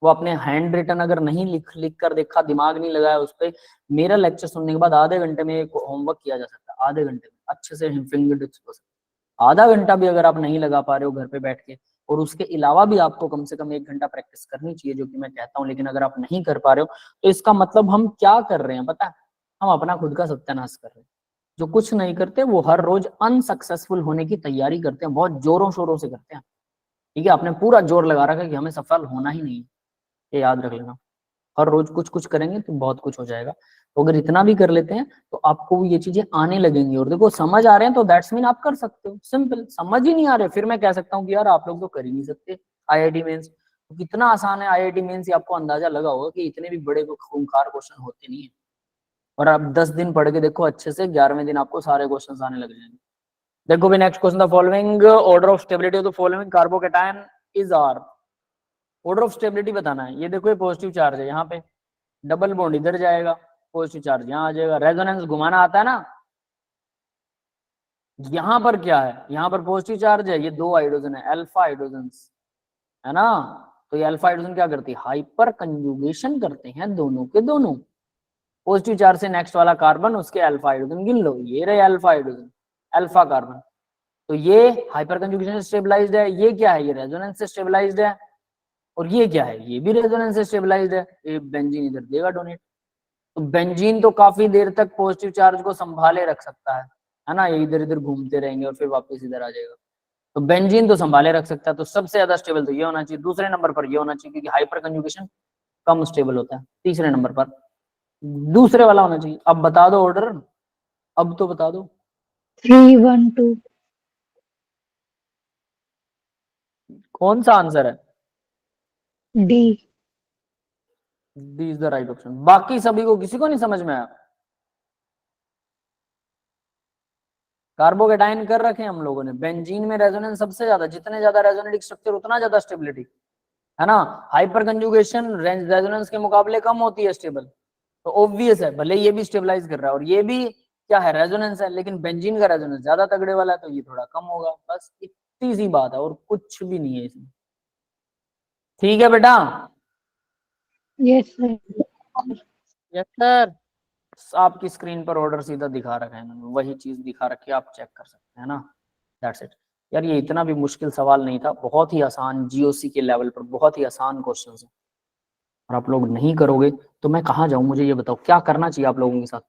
वो अपने हैंड रिटन अगर नहीं लिख कर देखा, दिमाग नहीं लगाया उस पर, मेरा लेक्चर सुनने के बाद आधे घंटे में होमवर्क किया जा सकता है, आधे घंटे में अच्छे से फिंगर टिप्स हो सकता है। आधा घंटा भी अगर आप नहीं लगा पा रहे हो घर पे बैठ के, और उसके अलावा भी आपको कम से कम 1 घंटा प्रैक्टिस करनी चाहिए, जो कि मैं कहता हूँ, लेकिन अगर आप नहीं कर पा रहे हो तो इसका मतलब हम क्या कर रहे हैं पता है? हम अपना खुद का सत्यानाश कर रहे हैं। जो कुछ नहीं करते वो हर रोज अनसक्सेसफुल होने की तैयारी करते हैं, बहुत जोरों शोरों से करते हैं। ठीक है, आपने पूरा जोर लगा रखा है कि हमें सफल होना ही नहीं है, ये याद रख लेना। हर रोज कुछ कुछ करेंगे तो बहुत कुछ हो जाएगा। तो अगर इतना भी कर लेते हैं तो आपको ये चीजें आने लगेंगी। और देखो समझ आ रहे हैं तो दैट्स मीन आप कर सकते हो, सिंपल। समझ ही नहीं आ रहे फिर मैं कह सकता हूँ कि यार आप लोग तो कर ही नहीं सकते आईआईटी मेंस। तो कितना आसान है आईआईटी मेंस, ये आपको अंदाजा लगा होगा कि इतने भी बड़े खूंखार क्वेश्चन होते नहीं है। और आप 10 दिन पढ़ के देखो अच्छे से, 11वें दिन आपको सारे क्वेश्चन आने लग जाएंगे। देखो भी next question, the following order of stability of the following carbocation is are. Order of stability बताना है। ये देखो ये पॉजिटिव चार्ज है, यहाँ पे डबल बॉन्ड इधर जाएगा, पॉजिटिव चार्ज यहाँ आ जाएगा, रेजोनेंस घुमाना आता है ना। यहाँ पर क्या है? यहाँ पर पॉजिटिव चार्ज है, ये 2 हाइड्रोजन है, अल्फा हाइड्रोजन है ना। तो ये अल्फा हाइड्रोजन क्या करती है? हाइपर कंजुगेशन करते हैं दोनों के दोनों। पॉजिटिव चार्ज से नेक्स्ट वाला कार्बन, उसके अल्फा हाइड्रोजन गिन लो, ये रहे अल्फा हाइड्रोजन, अल्फा कार्बन। तो ये हाइपर कंजुगेशन से स्टेबलाइज्ड है, ये क्या है? ये रेजोनेंस से स्टेबलाइज्ड है। और ये क्या है? ये भी रेजोनेंस से स्टेबलाइज्ड है। ये बेंजीन इधर देगा डोनेट। तो बेंजीन तो काफी देर तक पॉजिटिव चार्ज को संभाले रख सकता है ना। ये इधर इधर घूमते रहेंगे और फिर वापस इधर आ जाएगा। तो बेंजीन तो संभाले रख सकता है। तो सबसे ज्यादा स्टेबल तो ये होना चाहिए, दूसरे नंबर पर ये होना चाहिए, क्योंकि हाइपर कंजुगेशन कम स्टेबल होता है। तीसरे नंबर पर दूसरे वाला होना चाहिए। अब बता दो ऑर्डर, अब तो बता दो। 312. कौन सा आंसर है? D. D is the right option. बाकी सभी को, किसी को नहीं समझ में आया? कार्बोकेटाइन कर रखे हैं हम लोगों ने। बेंजीन में रेजोनेंस सबसे ज्यादा, जितने ज्यादा रेजोनेटिक स्ट्रक्चर उतना ज्यादा स्टेबिलिटी, है ना। हाइपर कंजुगेशन रेजोनेंस के मुकाबले कम होती है स्टेबल, तो ऑब्वियस है, भले ये भी स्टेबलाइज कर रहा है और ये भी क्या है, रेजोनेंस है, लेकिन बेंजीन का रेजोनेंस ज्यादा तगड़े वाला है तो ये थोड़ा कम होगा। बस इतनी सी बात है और कुछ भी नहीं है इसमें। ठीक है बेटा। Yes, sir. Yes sir. आपकी स्क्रीन पर ऑर्डर सीधा दिखा रखा है इन्होंने, वही चीज दिखा रखी है, आप चेक कर सकते हैं ना। दैट्स इट यार, ये इतना भी मुश्किल सवाल नहीं था, बहुत ही आसान, जीओसी के लेवल पर बहुत ही आसान क्वेश्चन है। और आप लोग नहीं करोगे तो मैं कहाँ जाऊं? मुझे ये बताओ क्या करना चाहिए आप लोगों के साथ?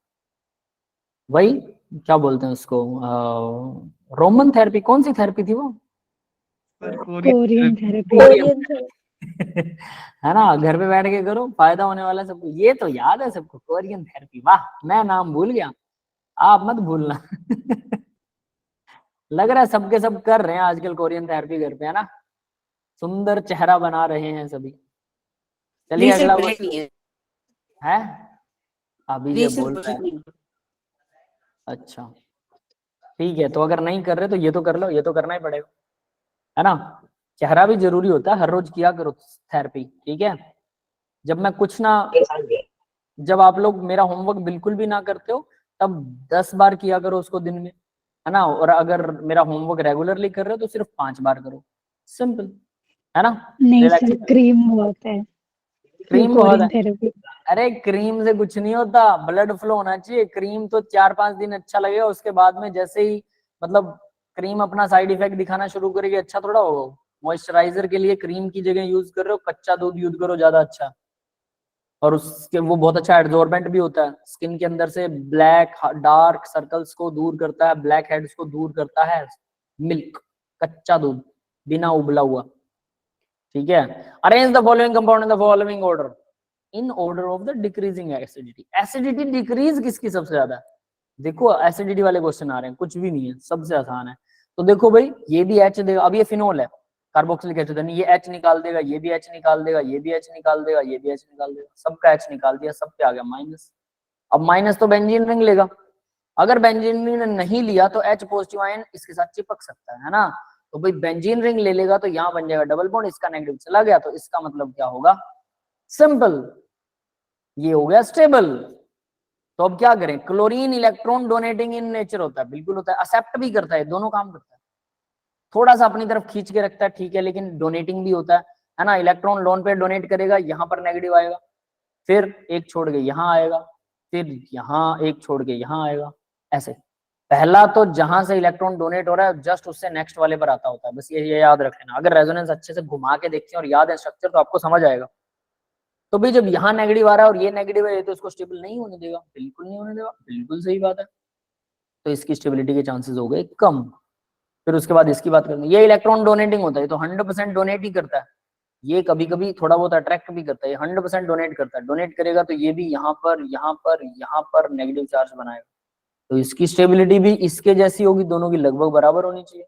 वही क्या बोलते हैं उसको, रोमन थेरेपी, कौन सी थेरेपी थी वो? Korean therapy. कोरियन थे। है ना, घर पे बैठ के करो, फायदा होने वाला है सबको। ये तो याद है सबको, कोरियन थेरेपी। वाह, मैं नाम भूल गया, आप मत भूलना। लग रहा है सबके सब कर रहे हैं आजकल कोरियन थेरेपी घर पे, है ना। सुंदर चेहरा बना रहे हैं सभी। चलिए अगला बजट नहीं है, है, अभी ये रेशल बोल रहा बजट है। नहीं है। अच्छा ठीक है, तो अगर नहीं कर रहे तो ये तो कर लो, ये तो करना ही पड़ेगा, है ना। चेहरा भी जरूरी होता है, हर रोज किया करो थेरेपी, ठीक है। जब मैं कुछ ना, जब आप लोग मेरा होमवर्क बिल्कुल भी ना करते हो तब 10 बार किया करो उसको दिन में, है ना। और अगर मेरा होमवर्क रेगुलरली कर रहे हो तो सिर्फ 5 बार करो, सिंपल, है ना। नहीं सर, रिलैक्स। क्रीम बहुत है फिर क्रीम बहुत है? Korean therapy. अरे क्रीम से कुछ नहीं होता, ब्लड फ्लो होना चाहिए। क्रीम तो 4-5 दिन अच्छा लगेगा, उसके बाद में जैसे ही मतलब क्रीम अपना साइड इफेक्ट दिखाना शुरू करेगी, अच्छा थोड़ा होगा। मॉइस्चराइजर के लिए क्रीम की जगह यूज कर रहे हो, कच्चा दूध यूज करो, ज्यादा अच्छा। और उसके वो बहुत अच्छा एड्जॉर्बेंट भी होता है, स्किन के अंदर से ब्लैक डार्क सर्कल्स को दूर करता है, ब्लैक हेड्स को दूर करता है। मिल्क, कच्चा दूध, बिना उबला हुआ, ठीक है। Arrange the following compound in the following order, in order of the decreasing acidity. Acidity decrease किसकी सबसे ज्यादा है? देखो एसिडिटी वाले क्वेश्चन आ रहे हैं, कुछ भी नहीं है, सबसे आसान है। तो देखो भाई, ये भी एच देगा, अब ये फिनोल है, कार्बोक्सिलिक एसिड, ये एच निकाल देगा, ये भी एच निकाल देगा, ये भी एच निकाल देगा, ये भी एच निकाल देगा, सबका एच निकाल दिया, सब पे आ गया माइनस। अब माइनस तो बेंजीन रिंग लेगा, अगर बेंजीन रिंग ने नहीं लिया तो एच पॉजिटिव आयन इसके साथ चिपक सकता है ना। तो भाई बेंजीन रिंग ले लेगा तो यहाँ बन जाएगा डबल बॉन्ड, इसका नेगेटिव चला गया, तो इसका मतलब क्या होगा? सिंपल, ये हो गया स्टेबल। तो अब क्या करें? Chlorine electron donating in nature होता है, बिल्कुल होता है, एक्सेप्ट भी करता है, दोनों काम करता है। थोड़ा सा अपनी तरफ खींच के रखता है, ठीक है, लेकिन डोनेटिंग भी होता है ना। इलेक्ट्रॉन लोन पे डोनेट करेगा, यहाँ पर नेगेटिव आएगा, फिर एक छोड़ के यहाँ आएगा, फिर यहाँ एक छोड़ के यहाँ आएगा, ऐसे। पहला तो जहां से इलेक्ट्रॉन डोनेट हो रहा है जस्ट उससे नेक्स्ट वाले पर आता होता है, बस ये याद रख लेना। अगर रेजोनेंस अच्छे से घुमा के देखते हैं और याद है स्ट्रक्चर तो आपको समझ आएगा। तो भाई जब यहाँ नेगेटिव आ रहा है और ये नेगेटिव है, तो इसको स्टेबल नहीं होने देगा, बिल्कुल नहीं होने देगा, बिल्कुल सही बात है। तो इसकी स्टेबिलिटी के चांसेस हो गए कम। फिर उसके बाद इसकी बात करेंगे, ये इलेक्ट्रॉन डोनेटिंग होता है, तो 100% डोनेट ही करता है। ये कभी कभी थोड़ा बहुत अट्रैक्ट भी करता है, 100% डोनेट करता है। डोनेट करेगा तो ये भी यहाँ पर यहाँ पर यहाँ पर नेगेटिव चार्ज बनाएगा, तो इसकी स्टेबिलिटी भी इसके जैसी होगी, दोनों की लगभग बराबर होनी चाहिए।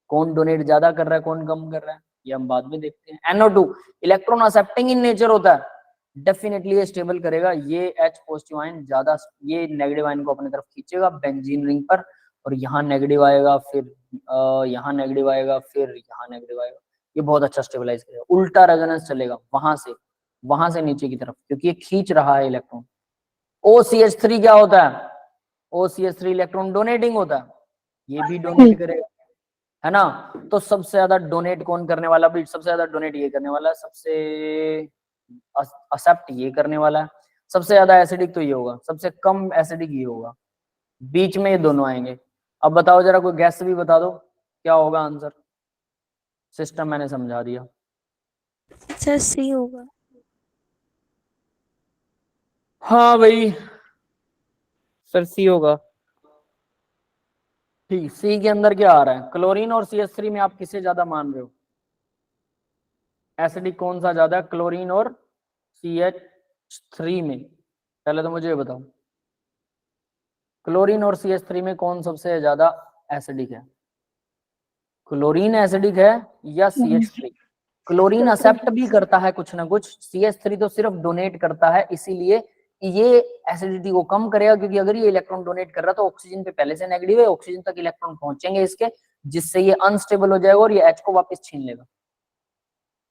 कौन डोनेट ज्यादा कर रहा है, कौन कम कर रहा है, ये हम बाद में देखते हैं। NO2 electron accepting in nature होता है, डेफिनेटली ये स्टेबल करेगा। ये H पॉजिटिव आयन ज्यादा, ये नेगेटिव आयन को अपनी तरफ खींचेगा बेंजीन रिंग पर, और यहाँ नेगेटिव आएगा, फिर यहाँ नेगेटिव आएगा, फिर यहाँ नेगेटिव आएगा। ये बहुत अच्छा स्टेबलाइज करेगा। उल्टा रेजोनेंस चलेगा वहां से नीचे की तरफ, क्योंकि ये खींच रहा है इलेक्ट्रॉन। OCH3 क्या होता है? OCH3 इलेक्ट्रॉन डोनेटिंग होता है, ये भी डोनेट करेगा, है ना। तो सबसे ज्यादा डोनेट कौन करने वाला? भी सबसे ज्यादा डोनेट ये करने वाला है, सबसे एक्सेप्ट ये करने वाला है। सबसे ज्यादा एसिडिक तो ये होगा, सबसे कम एसिडिक ये होगा, बीच में ये दोनों आएंगे। अब बताओ जरा, कोई गैस भी बता दो क्या होगा आंसर। सिस्टम मैंने समझा दिया। सर सी होगा। हाँ भाई, सर सी होगा। ठीक, सी के अंदर क्या आ रहा है? क्लोरीन और CH3 में आप किसे ज्यादा मान रहे हो? एसिडिक कौन सा ज्यादा है, क्लोरीन और CH3 में? पहले तो मुझे ये बताओ। क्लोरीन और CH3 में कौन सबसे ज्यादा एसिडिक है? क्लोरीन एसिडिक है या CH3? क्लोरीन एक्सेप्ट भी करता है कुछ ना कुछ, CH3 तो सिर्फ डोनेट करता है, इसीलिए ये एसिडिटी को कम करेगा, क्योंकि अगर ये इलेक्ट्रॉन डोनेट कर रहा तो ऑक्सीजन पे पहले से नेगेटिव है, ऑक्सीजन तक इलेक्ट्रॉन पहुंचेंगे इसके, जिससे ये अनस्टेबल हो जाएगा और ये H को वापस छीन लेगा।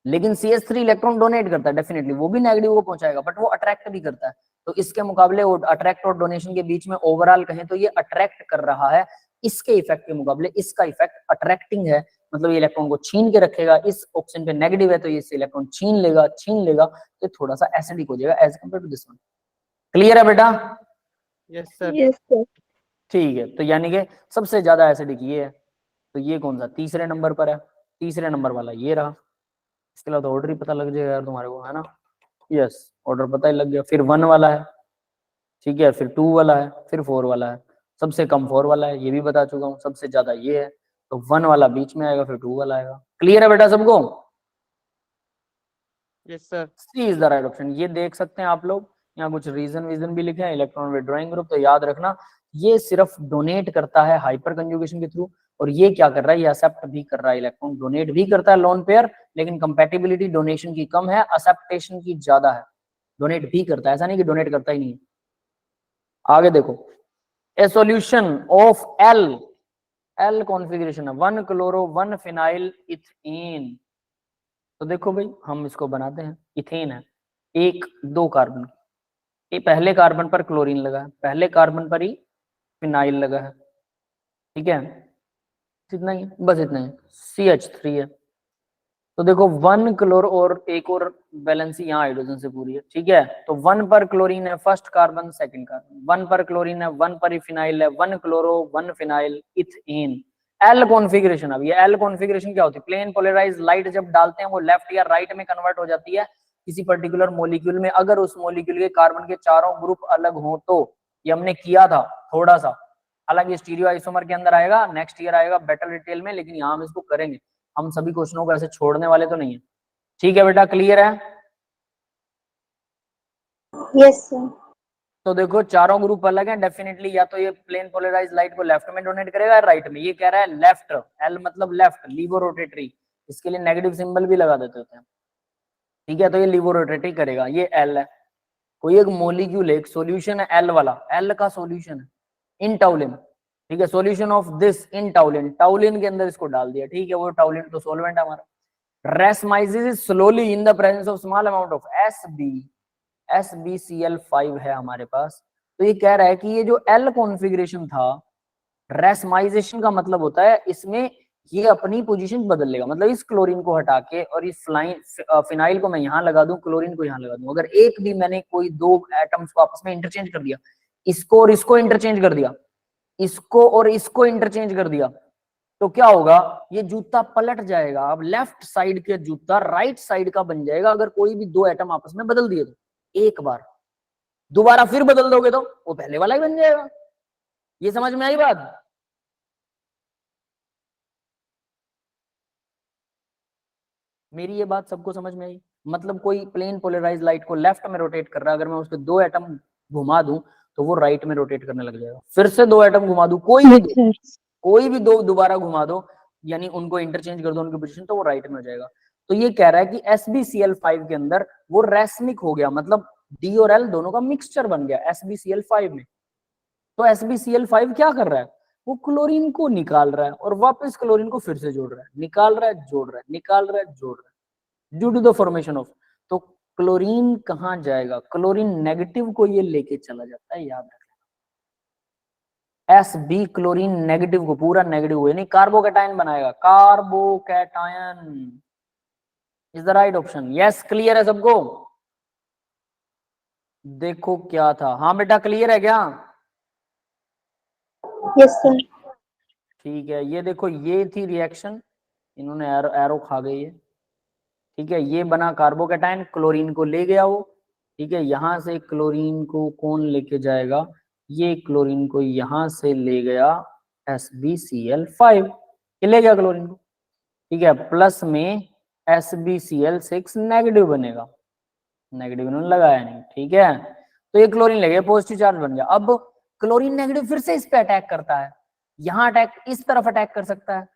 लेकिन CH3 इलेक्ट्रॉन डोनेट करता है डेफिनेटली, वो भी नेगेटिव को पहुंचाएगा, बट वो अट्रैक्ट भी करता है। तो इसके मुकाबले अट्रैक्ट और डोनेशन के बीच में ओवरऑल कहें तो ये अट्रैक्ट कर रहा है, इसके इफेक्ट के मुकाबले इसका इफेक्ट अट्रैक्टिंग है, मतलब ये इलेक्ट्रॉन को छीन के रखेगा। इस ऑप्शन पे नेगेटिव है तो ये इससे इलेक्ट्रॉन छीन लेगा, तो थोड़ा सा एसिडिक हो जाएगा as compare to this one. Clear है बेटा? Yes sir. Yes sir. ठीक है, तो यानी कि सबसे ज्यादा एसिडिक ये है, तो ये कौन सा तीसरे नंबर पर है? तीसरे नंबर वाला ये रहा। इसके अलावा तो ऑर्डर ही पता लग जाएगा यार तुम्हारे को, है ना? यस, ऑर्डर पता ही लग गया। फिर 1 वाला है, ठीक है, फिर 2 वाला है, फिर 4 वाला है। सबसे कम 4 वाला है, ये भी बता चुका हूँ। सबसे ज्यादा ये है, तो 1 वाला बीच में आएगा, फिर 2 वाला आएगा। क्लियर है बेटा सबको? Yes sir. C is the right option. ये देख सकते हैं आप लोग, यहाँ कुछ रीजन भी लिखे हैं, इलेक्ट्रॉन विड्रॉइंग ग्रुप। तो याद रखना, ये सिर्फ डोनेट करता है हाइपर कंजुगेशन के थ्रू, और ये क्या कर रहा है, ये एक्सेप्ट भी कर रहा है इलेक्ट्रॉन, डोनेट भी करता है लोन पेयर, लेकिन कंपैटिबिलिटी डोनेशन की कम है, एक्सेप्टेशन की ज्यादा है। डोनेट भी करता है, ऐसा नहीं कि डोनेट करता ही नहीं है। आगे देखो, ए सॉल्यूशन ऑफ एल कॉन्फ़िगरेशन है 1 क्लोरो 1 फिनाइल इथेन। तो देखो भाई, हम इसको बनाते हैं, इथेन है, 1 2 कार्बन, ये पहले कार्बन पर क्लोरीन लगा है, पहले कार्बन पर ही फिनाइल लगा है, ठीक है, इतना ही, बस इतना ही, CH3 है। तो देखो 1 क्लोर और एक और बैलेंस यहाँ हाइड्रोजन से पूरी है, ठीक है। तो 1 पर क्लोरीन है, फर्स्ट कार्बन सेकंड कार्बन, 1 पर क्लोरीन है, 1 पर फिनाइल है, 1 chloro 1 phenyl ethane. L configuration, अब ये एल कॉन्फ़िगरेशन क्या होती है? प्लेन पोलराइज लाइट जब डालते हैं वो लेफ्ट या राइट में कन्वर्ट हो जाती है किसी पर्टिकुलर मॉलिक्यूल में, अगर उस मॉलिक्यूल के कार्बन के चारों ग्रुप अलग हो तो। ये हमने किया था थोड़ा सा, हालांकि स्टीरियो आइसोमर के अंदर आएगा, नेक्स्ट ईयर आएगा बेटर डिटेल में, लेकिन यहाँ हम इसको करेंगे। हम सभी क्वेश्चनों को ऐसे छोड़ने वाले तो नहीं है, ठीक है बेटा? क्लियर है? Yes sir. तो देखो चारों ग्रुप अलग हैं डेफिनेटली, या तो ये प्लेन पोलराइज लाइट को लेफ्ट में डोनेट करेगा या राइट में। ये कह रहा है लेफ्ट, एल मतलब लेफ्ट, लीवो रोटेटरी, इसके लिए नेगेटिव सिंबल भी लगा देते होते हैं, ठीक है। तो ये लीवो रोटेटरी करेगा, ये एल है। कोई एक मॉलिक्यूल, एक सॉल्यूशन है एल वाला, एल का सॉल्यूशन है इन टाउलिन, ठीक है, सॉल्यूशन ऑफ दिस इन टाउलिन, टाउलिन के अंदर इसको डाल दिया, ठीक है, वो टाउलिन तो सॉल्वेंट है हमारा। Racemises slowly in the presence of small amount of SbCl5 है हमारे पास। तो ये कह रहा है कि ये जो एल कॉन्फ़िगरेशन था, रेसमाइजेशन का मतलब होता है इसमें ये अपनी पोजीशन बदल लेगा, मतलब इस क्लोरीन को हटा के और इस फिनाइल को मैं यहाँ लगा दूं, क्लोरीन को यहाँ लगा दूं। अगर एक भी मैंने कोई 2 एटम्स को आपस में इंटरचेंज कर दिया, इसको और इसको इंटरचेंज कर दिया, इसको और इसको इंटरचेंज कर दिया, तो क्या होगा? ये जूता पलट जाएगा। अब लेफ्ट साइड के जूता राइट साइड का बन जाएगा अगर कोई भी 2 एटम आपस में बदल दिए तो। एक बार दोबारा फिर बदल दोगे तो वो पहले वाला ही बन जाएगा। ये समझ में आई बात? मेरी ये बात सबको समझ में आई? मतलब कोई प्लेन पोलराइज लाइट को लेफ्ट में रोटेट कर रहा है, अगर मैं उसके 2 एटम घुमा दूं तो वो राइट में रोटेट करने लग जाएगा। फिर से 2 एटम घुमा दूं, कोई भी 2 दोबारा घुमा दो, यानी उनको इंटरचेंज कर दो उनकी पोजीशन, तो वो राइट में हो जाएगा। तो ये कह रहा है कि SbCl5 के अंदर वो रेसमिक हो गया, मतलब D और L दोनों का मिक्सचर बन गया SbCl5 में। तो SbCl5 क्या कर रहा है? वो क्लोरीन को निकाल रहा है और वापस क्लोरीन को फिर से जोड़ रहा है, निकाल रहा है, जोड़ रहा है, निकाल रहा है, जोड़ रहा है, due to the formation of. तो क्लोरीन कहां जाएगा? क्लोरीन नेगेटिव को ये लेके चला जाता है, याद रखना। Sb क्लोरीन नेगेटिव को, पूरा नेगेटिव यानी कार्बोकैटायन बनाएगा, carbocation is the right option. Yes, clear है सबको? देखो क्या था, हाँ बेटा क्लियर है क्या? Yes sir. ठीक है, ये देखो ये थी रिएक्शन, इन्होंने एरो खा गई है, ठीक है। ये बना कार्बोकैटायन, क्लोरीन को ले गया वो, ठीक है। यहां से क्लोरीन को कौन लेके जाएगा? ये क्लोरीन को यहां से ले गया SbCl5, ये ले गया क्लोरीन को, ठीक है। प्लस में SbCl6 नेगेटिव बनेगा, नेगेटिव इन्होंने लगाया नहीं, ठीक है। तो ये क्लोरीन ले गया, पॉजिटिव चार्ज बन गया। अब क्लोरीन नेगेटिव फिर से इस पे अटैक करता है, यहाँ अटैक इस तरफ अटैक कर सकता है,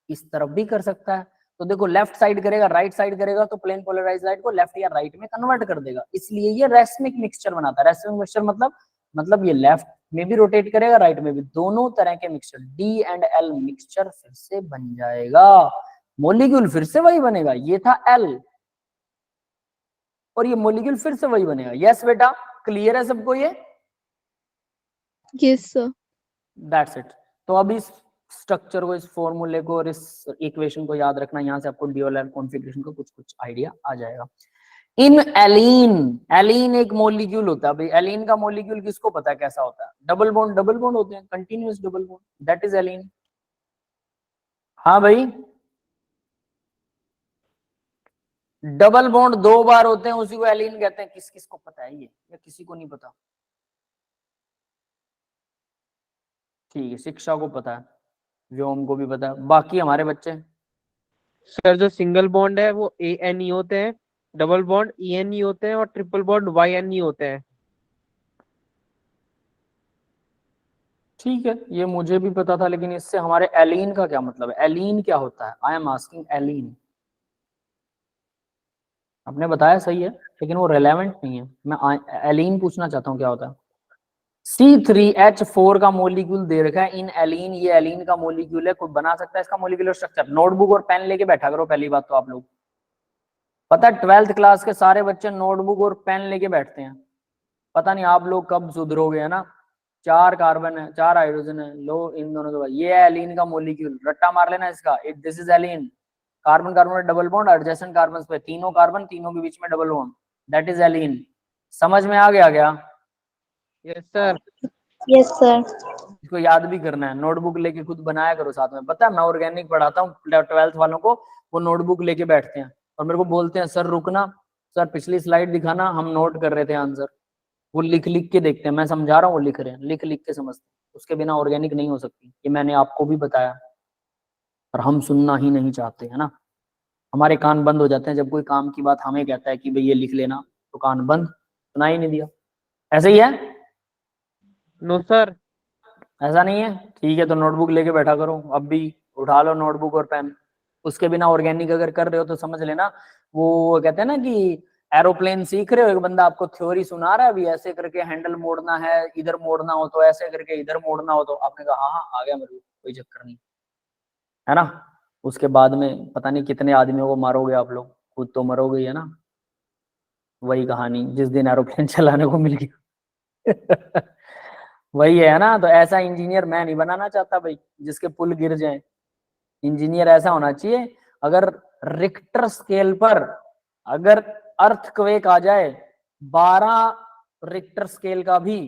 इस तरफ भी कर सकता है। तो देखो लेफ्ट साइड करेगा, राइट साइड करेगा, तो प्लेन पोलराइज्ड लाइट को लेफ्ट या राइट में कन्वर्ट कर देगा, इसलिए ये रेसमिक मिक्सचर बनाता है। रेसमिक मिक्सचर मतलब ये लेफ्ट में भी रोटेट करेगा, राइट में भी, दोनों तरह के mixture D and L mixture फिर से बन जाएगा, मॉलिक्यूल फिर से वही बनेगा, ये था एल और ये मॉलिक्यूल फिर से वही बनेगा। यस बेटा, क्लियर है सबको ये? Yes, sir. That's it. तो अब इस स्ट्रक्चर को, इस फॉर्मूले को और इस इक्वेशन को याद रखना, यहाँ से आपको डीओएल कॉन्फ़िगरेशन का कुछ आइडिया आ जाएगा। इन एलीन, एलीन एक मॉलिक्यूल होता है भाई, एलीन का मॉलिक्यूल किसको पता है कैसा होता है? डबल बॉन्ड होते हैं, continuous double bond, that is allene. हाँ भाई, डबल बॉन्ड 2 बार होते हैं, उसी को एलीन कहते हैं। किस किस को पता है ये, या किसी को नहीं पता? ठीक है, शिक्षा को पता है, व्योम को भी पता है, बाकी हमारे बच्चे? सर जो सिंगल बॉन्ड है वो ANE होते हैं, डबल बॉन्ड ENE होते हैं और ट्रिपल बॉन्ड YNE होते हैं। ठीक है, ये मुझे भी पता था, लेकिन इससे हमारे एलीन का क्या मतलब है? एलीन क्या होता है? आई एम आस्किंग एलीन। आपने बताया सही है, लेकिन वो रेलेवेंट नहीं है। मैं एलीन पूछना चाहता हूँ क्या होता है। C3H4 का मॉलिक्यूल दे रखा है इन एलीन, ये एलीन का मॉलिक्यूल है, कोई बना सकता है इसका मॉलिक्यूलर स्ट्रक्चर? नोटबुक और पेन लेके बैठा करो पहली बात तो। आप लोग पता है 12th क्लास के सारे बच्चे नोटबुक और पेन लेके बैठते हैं, पता नहीं आप लोग कब सुधरोगे, है ना। 4 कार्बन है, 4 हाइड्रोजन है, लो इन दोनों के बाद, ये है एलीन का मॉलिक्यूल, रट्टा मार लेना इसका, this is allene. Carbon carbon में डबल बॉन्ड, एडजेसेंट कार्बन पे तीनों कार्बन, तीनों के बीच में double bond, that is allene. समझ में आ गया क्या? Yes sir. Yes, sir. इसको याद भी करना है, नोटबुक लेके खुद बनाया करो साथ में। पता है मैं ऑर्गेनिक पढ़ाता हूँ 12th वालों को, वो नोटबुक लेके बैठते हैं और मेरे को बोलते हैं सर रुकना, सर पिछली स्लाइड दिखाना, हम नोट कर रहे थे आंसर। वो लिख लिख के देखते हैं, मैं समझा रहा हूँ वो लिख रहे हैं, लिख लिख के समझते हैं। उसके बिना ऑर्गेनिक नहीं हो सकती, ये मैंने आपको भी बताया, पर हम सुनना ही नहीं चाहते, है ना। हमारे कान बंद हो जाते हैं जब कोई काम की बात हमें कहता है कि भाई ये लिख लेना, तो कान बंद, सुना ही नहीं दिया। ऐसे ही है? No sir. ऐसा नहीं है? ठीक है, तो नोटबुक लेके बैठा करो, अब भी उठा लो नोटबुक और पेन। उसके बिना ऑर्गेनिक अगर कर रहे हो तो समझ लेना, वो कहते हैं ना कि एरोप्लेन सीख रहे हो, एक बंदा आपको थ्योरी सुना रहा है, अभी ऐसे करके हैंडल मोड़ना है, इधर मोड़ना हो तो ऐसे करके, इधर मोड़ना हो तो, आपने कहा हाँ हाँ आ गया मेरे को, कोई चक्कर नहीं, है ना। उसके बाद में पता नहीं कितने आदमियों को मारोगे आप लोग, खुद तो मरोगे ही, है ना। वही कहानी जिस दिन एरोप्लेन चलाने को मिल गया वही है ना। तो ऐसा इंजीनियर मैं नहीं बनाना चाहता भाई, जिसके पुल गिर जाए। इंजीनियर ऐसा होना चाहिए, अगर रिक्टर स्केल पर अगर अर्थक्वेक आ जाए, 12 रिक्टर स्केल का भी,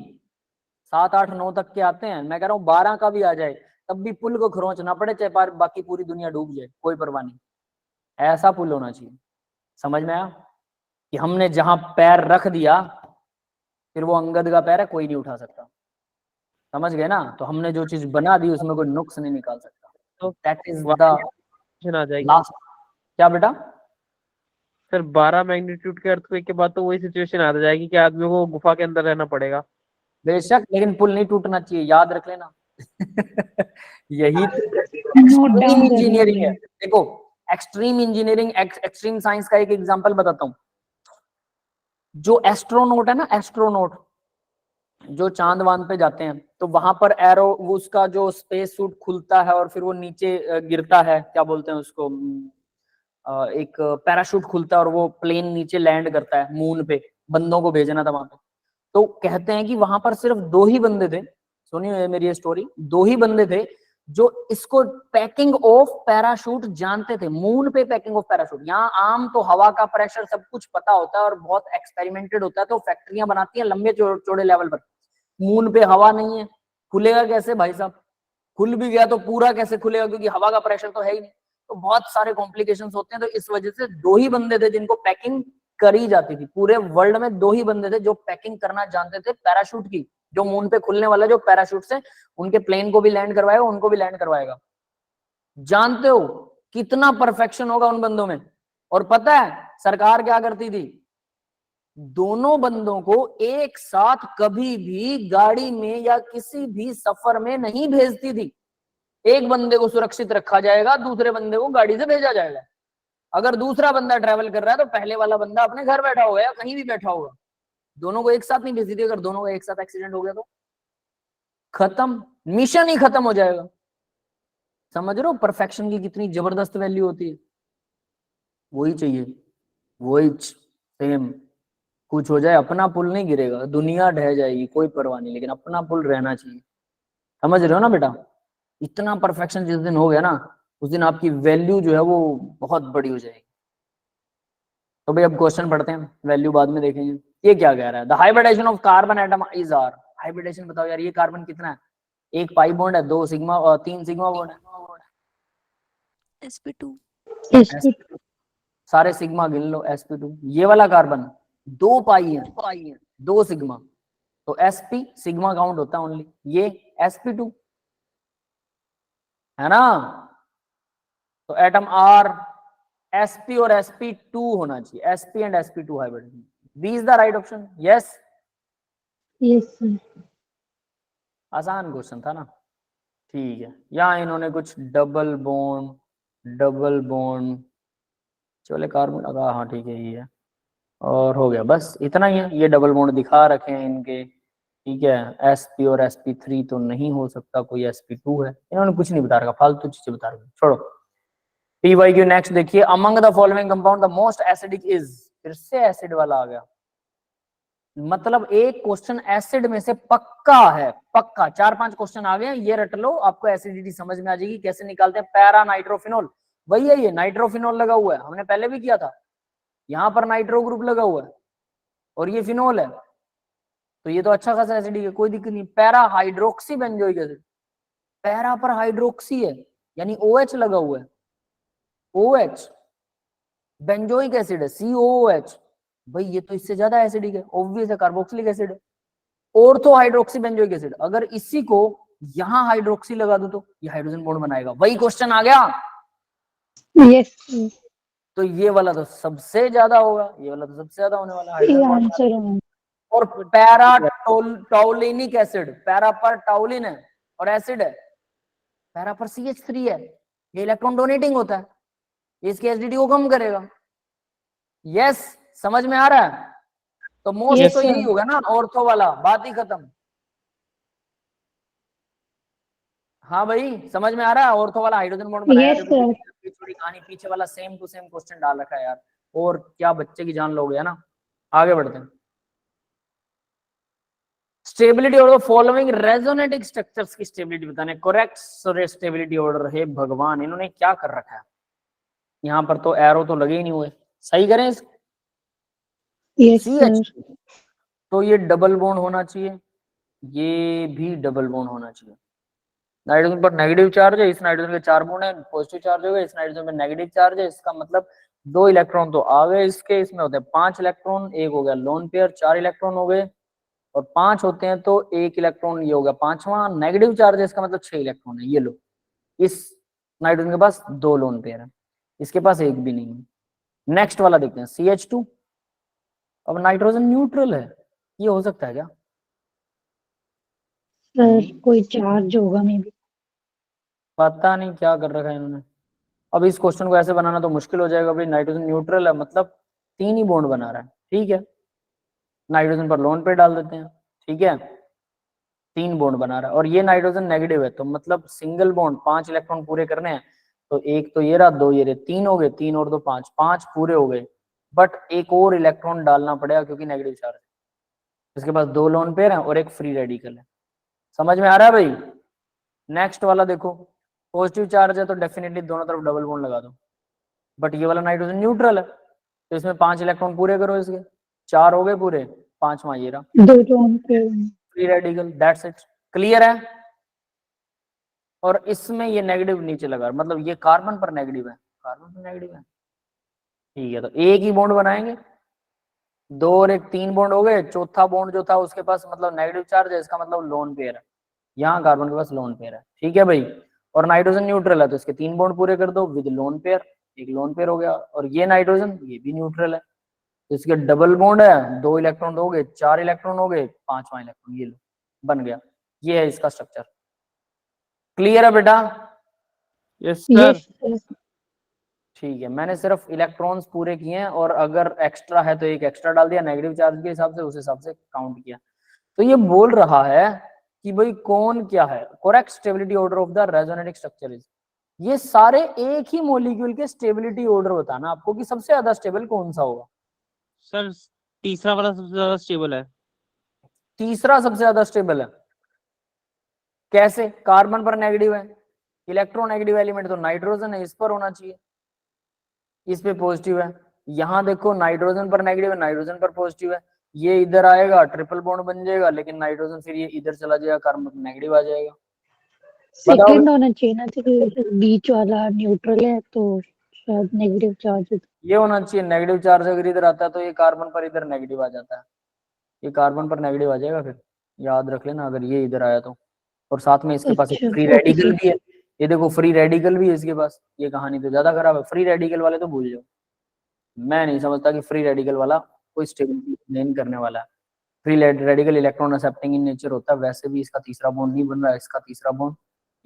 7, 8, 9 तक के आते हैं, मैं कह रहा हूँ 12 का भी आ जाए, तब भी पुल को खरोंचना पड़े, चाहे बाकी पूरी दुनिया डूब जाए, कोई परवाह नहीं। ऐसा पुल होना चाहिए। समझ में आया कि हमने जहां पैर रख दिया, फिर वो अंगद का पैर है, कोई नहीं उठा सकता। समझ गए ना। तो हमने जो चीज बना दी उसमें कोई नुक्स नहीं निकाल सकता। तो दैट इज द आ जाएगी लास्ट। क्या बेटा? सर 12 मैग्नीट्यूड के अर्थक्वेक के बाद तो वही सिचुएशन आ जाएगी कि आदमी को गुफा के अंदर रहना पड़ेगा। बेशक, लेकिन पुल नहीं टूटना चाहिए, याद रख लेना यही नोट डाउन कर इंजीनियरिंग है। लीजिए। देखो एक्सट्रीम इंजीनियरिंग, एक्सट्रीम साइंस का एक एग्जांपल बताता हूँ। जो एस्ट्रोनॉट है ना, एस्ट्रोनॉट जो चांद वांद पे जाते हैं, तो वहां पर एरो, वो उसका जो स्पेस सूट खुलता है और फिर वो नीचे गिरता है, क्या बोलते हैं उसको, एक पैराशूट खुलता है और वो प्लेन नीचे लैंड करता है मून पे। बंदों को भेजना था वहां पे, तो कहते हैं कि वहां पर सिर्फ 2 ही बंदे थे, सुनिए मेरी ये स्टोरी, 2 ही बंदे थे जो इसको पैकिंग ऑफ पैराशूट जानते थे। मून पे पैकिंग ऑफ पैराशूट, यहाँ आम तो हवा का प्रेशर सब कुछ पता होता है और बहुत एक्सपेरिमेंटेड होता है, तो फैक्ट्रियां बनाती हैं लंबे चौड़े लेवल पर। मून पे हवा नहीं है, खुलेगा कैसे भाई साहब? खुल भी गया तो पूरा कैसे खुलेगा, क्योंकि हवा का प्रेशर तो है ही नहीं। तो बहुत सारे कॉम्प्लिकेशंस होते हैं, तो इस वजह से 2 ही बंदे थे जिनको पैकिंग करी जाती थी। पूरे वर्ल्ड में 2 ही बंदे थे जो पैकिंग करना जानते थे पैराशूट की, जो मून पे खुलने वाला जो पैराशूट से उनके प्लेन को भी लैंड करवाएगा, उनको भी लैंड करवाएगा। जानते हो कितना परफेक्शन होगा उन बंदों में। और पता है सरकार क्या करती थी? दोनों बंदों को एक साथ कभी भी गाड़ी में या किसी भी सफर में नहीं भेजती थी। एक बंदे को सुरक्षित रखा जाएगा, दूसरे बंदे को गाड़ी से भेजा जाएगा। अगर दूसरा बंदा ट्रेवल कर रहा है तो पहले वाला बंदा अपने घर बैठा होगा या कहीं भी बैठा होगा, दोनों को एक साथ नहीं भेजती थी। अगर दोनों का एक साथ एक्सीडेंट हो गया तो खत्म, मिशन ही खत्म हो जाएगा। समझ रहे हो परफेक्शन की कितनी जबरदस्त वैल्यू होती है। वही चाहिए, वही सेम। कुछ हो जाए, अपना पुल नहीं गिरेगा, दुनिया ढह जाएगी, कोई परवाह नहीं, लेकिन अपना पुल रहना चाहिए। समझ रहे हो ना बेटा? इतना परफेक्शन जिस दिन हो गया ना, उस दिन आपकी वैल्यू जो है वो बहुत बड़ी हो जाएगी। तो भाई अब क्वेश्चन पढ़ते हैं, वैल्यू बाद में देखेंगे। ये क्या कह रहा है? The hybridization of carbon atom is are. Hybridization बताओ यार, ये कार्बन कितना है? एक पाई बॉन्ड है, 2 सिग्मा और 3 सिग्मा बॉन्ड है। sp2 sp2 सारे सिग्मा गिन लो, sp2। ये वाला कार्बन 2 पाई है, 2 सिग्मा, तो sp सिग्मा काउंट होता है ओनली। ये sp2 है ना, तो एटम आर sp और sp2 होना चाहिए, sp and sp2 hybridization. B is the right option. Yes, yes sir आसान क्वेश्चन था ना। ठीक है, यहाँ इन्होंने कुछ डबल बॉन्ड चले कार्बन लगा, हाँ ठीक है ये है, और हो गया, बस इतना ही है। ये डबल बॉन्ड दिखा रखे हैं इनके, ठीक है। sp और sp3 तो नहीं हो सकता, कोई sp2 है। इन्होंने कुछ नहीं बता रखा, फालतू चीजें बता रखी, छोड़ो। PYQ नेक्स्ट देखिए, among the following compound the most acidic is. फिर से एसिड वाला आ गया, मतलब एक क्वेश्चन एसिड में से पक्का है, पक्का। 4-5 क्वेश्चन आ गए, ये रट लो, आपको एसिडिटी समझ में आ जाएगी। कैसे निकालते हैं? पैरा नाइट्रोफिनोल, वही है ये, नाइट्रोफिनोल लगा हुआ है, हमने पहले भी किया था। यहाँ पर नाइट्रो ग्रुप लगा हुआ है और ये फिनोल है, तो ये तो अच्छा खासा एसिडिक है, कोई दिक्कत नहीं। Para hydroxy benzoic acid, para पर हाइड्रोक्सी है यानी OH लगा हुआ है, OH। बेंजोइक एसिड है, COOH, भाई ये तो इससे ज्यादा एसिडिक है, ऑब्वियस है, कार्बोक्सिलिक एसिड है। ऑर्थो हाइड्रोक्सी बेंजोइक एसिड, अगर इसी को यहां हाइड्रोक्सी लगा दो तो ये हाइड्रोजन बॉन्ड बनाएगा, वही क्वेश्चन आ गया। yes sir तो ये वाला तो सबसे ज्यादा होगा, ये वाला तो सबसे ज्यादा होने वाला है, ये हाइड्रोजन बॉन्ड। आंसर है और पैरा टाउलिनिक एसिड, पैरा पर टाउलिन है और एसिड है, पैरा पर CH3 है, ये इलेक्ट्रॉन डोनेटिंग होता है, इसकी एसिडिटी को कम करेगा। यस, समझ में आ रहा है? तो मोस्ट Yes, तो sir. यही होगा ना, ऑर्थो वाला, बात ही खत्म। हाँ भाई, समझ में आ रहा है? ऑर्थो वाला हाइड्रोजन बॉन्ड बनाया। Yes, देखो sir. थोड़ी कहानी पीछे वाला सेम टू सेम क्वेश्चन डाल रखा है यार, और क्या बच्चे की जान लोगे, है ना। आगे बढ़ते हैं। स्टेबिलिटी ऑर्डर फॉलोइंग रेजोनेटिक स्ट्रक्चर्स की स्टेबिलिटी बताने, करेक्ट स्टेबिलिटी ऑर्डर है। भगवान, इन्होंने क्या कर रखा है? यहाँ पर तो एरो तो लगे ही नहीं हुए, सही करें इस Yes, CH, sir. तो ये डबल बॉन्ड होना चाहिए, ये भी डबल बॉन्ड होना चाहिए। नाइट्रोजन पर नेगेटिव चार्ज है, इस नाइट्रोजन के 4 बॉन्ड है, पॉजिटिव चार्ज हो गया, इस नाइट्रोजन में नेगेटिव चार्ज है, इसका मतलब 2 इलेक्ट्रॉन तो आ गए इसके, इसमें होते हैं 5 इलेक्ट्रॉन, एक हो गया लोन पेयर, 4 इलेक्ट्रॉन हो गए, और 5 होते हैं तो 1 इलेक्ट्रॉन, ये हो गया 5वां। नेगेटिव चार्ज है, इसका मतलब 6 इलेक्ट्रॉन है। ये लो, इस नाइट्रोजन के पास 2 लोन पेयर है, इसके पास एक भी नहीं है। नेक्स्ट वाला देखते हैं, CH2। अब नाइट्रोजन न्यूट्रल है, ये हो सकता है क्या? सर कोई चार्ज होगा मे बी। पता नहीं क्या कर रखा है इन्होंने। अब इस क्वेश्चन को ऐसे बनाना तो मुश्किल हो जाएगा भाई, नाइट्रोजन न्यूट्रल है मतलब 3 ही बॉन्ड बना रहा है, ठीक है। नाइट्रोजन पर लोन पेयर डाल देते हैं, ठीक है, 3 बॉन्ड बना रहा है, और ये नाइट्रोजन नेगेटिव है, तो मतलब सिंगल बॉन्ड 5 इलेक्ट्रॉन पूरे करने हैं, तो एक तो ये रहा, 2 ये रहे, 3 हो गए, 3 और 2 5, 5 पूरे हो गए, बट एक और इलेक्ट्रॉन डालना पड़ेगा क्योंकि नेगेटिव चार्ज है। इसके पास 2 लोन पेयर है और एक फ्री रेडिकल है। समझ में आ रहा है भाई? नेक्स्ट वाला देखो, पॉजिटिव चार्ज है तो डेफिनेटली दोनों तरफ डबल बॉन्ड लगा दो, बट ये वाला नाइट्रोजन न्यूट्रल है, तो इसमें 5 इलेक्ट्रॉन पूरे करो, इसके 4 हो गए पूरे, 5वां ये रहा, 2 lone pair free radical, that's it. Clear है? और इसमें ये नेगेटिव नीचे लगा, मतलब ये कार्बन पर नेगेटिव है, कार्बन पर नेगेटिव है, ठीक है, तो एक ही बॉन्ड बनाएंगे, 2 और 1 3 बॉन्ड हो गए, चौथा बॉन्ड जो था उसके पास मतलब नेगेटिव चार्ज है, इसका मतलब लोन पेयर है, यहाँ कार्बन के पास लोन पेयर है, ठीक है भाई। और नाइट्रोजन न्यूट्रल है तो इसके 3 बॉन्ड पूरे कर दो विद लोन पेयर, एक लोन पेयर हो गया, और ये नाइट्रोजन ये भी न्यूट्रल है, इसके डबल बॉन्ड है, 2 इलेक्ट्रॉन दोगे 4 इलेक्ट्रॉन हो गए, 5वां इलेक्ट्रॉन, ये लो बन गया। ये है इसका स्ट्रक्चर। क्लियर है बेटा? Yes sir. Yes sir. ठीक है, मैंने सिर्फ इलेक्ट्रॉन्स पूरे किए हैं और अगर एक्स्ट्रा है तो एक एक्स्ट्रा डाल दिया नेगेटिव चार्ज के हिसाब से, उस हिसाब से काउंट किया। तो ये बोल रहा है कि भाई कौन क्या है, correct stability order of the resonatic structure is. ये सारे एक ही मॉलिक्यूल के स्टेबिलिटी ऑर्डर बताना आपको कि सबसे ज्यादा स्टेबल कौन सा होगा। सर तीसरा वाला सबसे ज्यादा स्टेबल है। तीसरा सबसे ज्यादा स्टेबल है। कैसे? कार्बन पर नेगेटिव है, इलेक्ट्रोनेगेटिव एलिमेंट तो नाइट्रोजन है, इस पर होना चाहिए, इस पे पॉजिटिव है। यहां देखो नाइट्रोजन पर नेगेटिव है, नाइट्रोजन पर पॉजिटिव है, ये इधर आएगा ट्रिपल बॉन्ड बन जाएगा, लेकिन नाइट्रोजन फिर ये इधर चला जाएगा, कार्बन पर नेगेटिव आ जाएगा। बताओ। सेकंड होना चाहिए ना, तो बीच वाला न्यूट्रल है तो शायद नेगेटिव चार्ज। ये होना चाहिए नेगेटिव चार्ज, अगर इधर आता है तो ये कार्बन पर इधर नेगेटिव आ जाता है, ये कार्बन पर नेगेटिव आ जाएगा, फिर याद रख लेना अगर ये इधर आया तो। और साथ में इसके पास एक अच्छा फ्री ओके रेडिकल सर। भी है, ये देखो फ्री रेडिकल भी है इसके पास। ये कहानी तो ज्यादा खराब है, फ्री रेडिकल वाले तो भूल जाओ। मैं नहीं समझता कि फ्री रेडिकल वाला कोई स्टेबिलिटी गेन करने वाला है। Free radical electron accepting in nature होता है, वैसे भी इसका तीसरा बॉन्ड नहीं बन रहा है, इसका तीसरा बॉन्ड,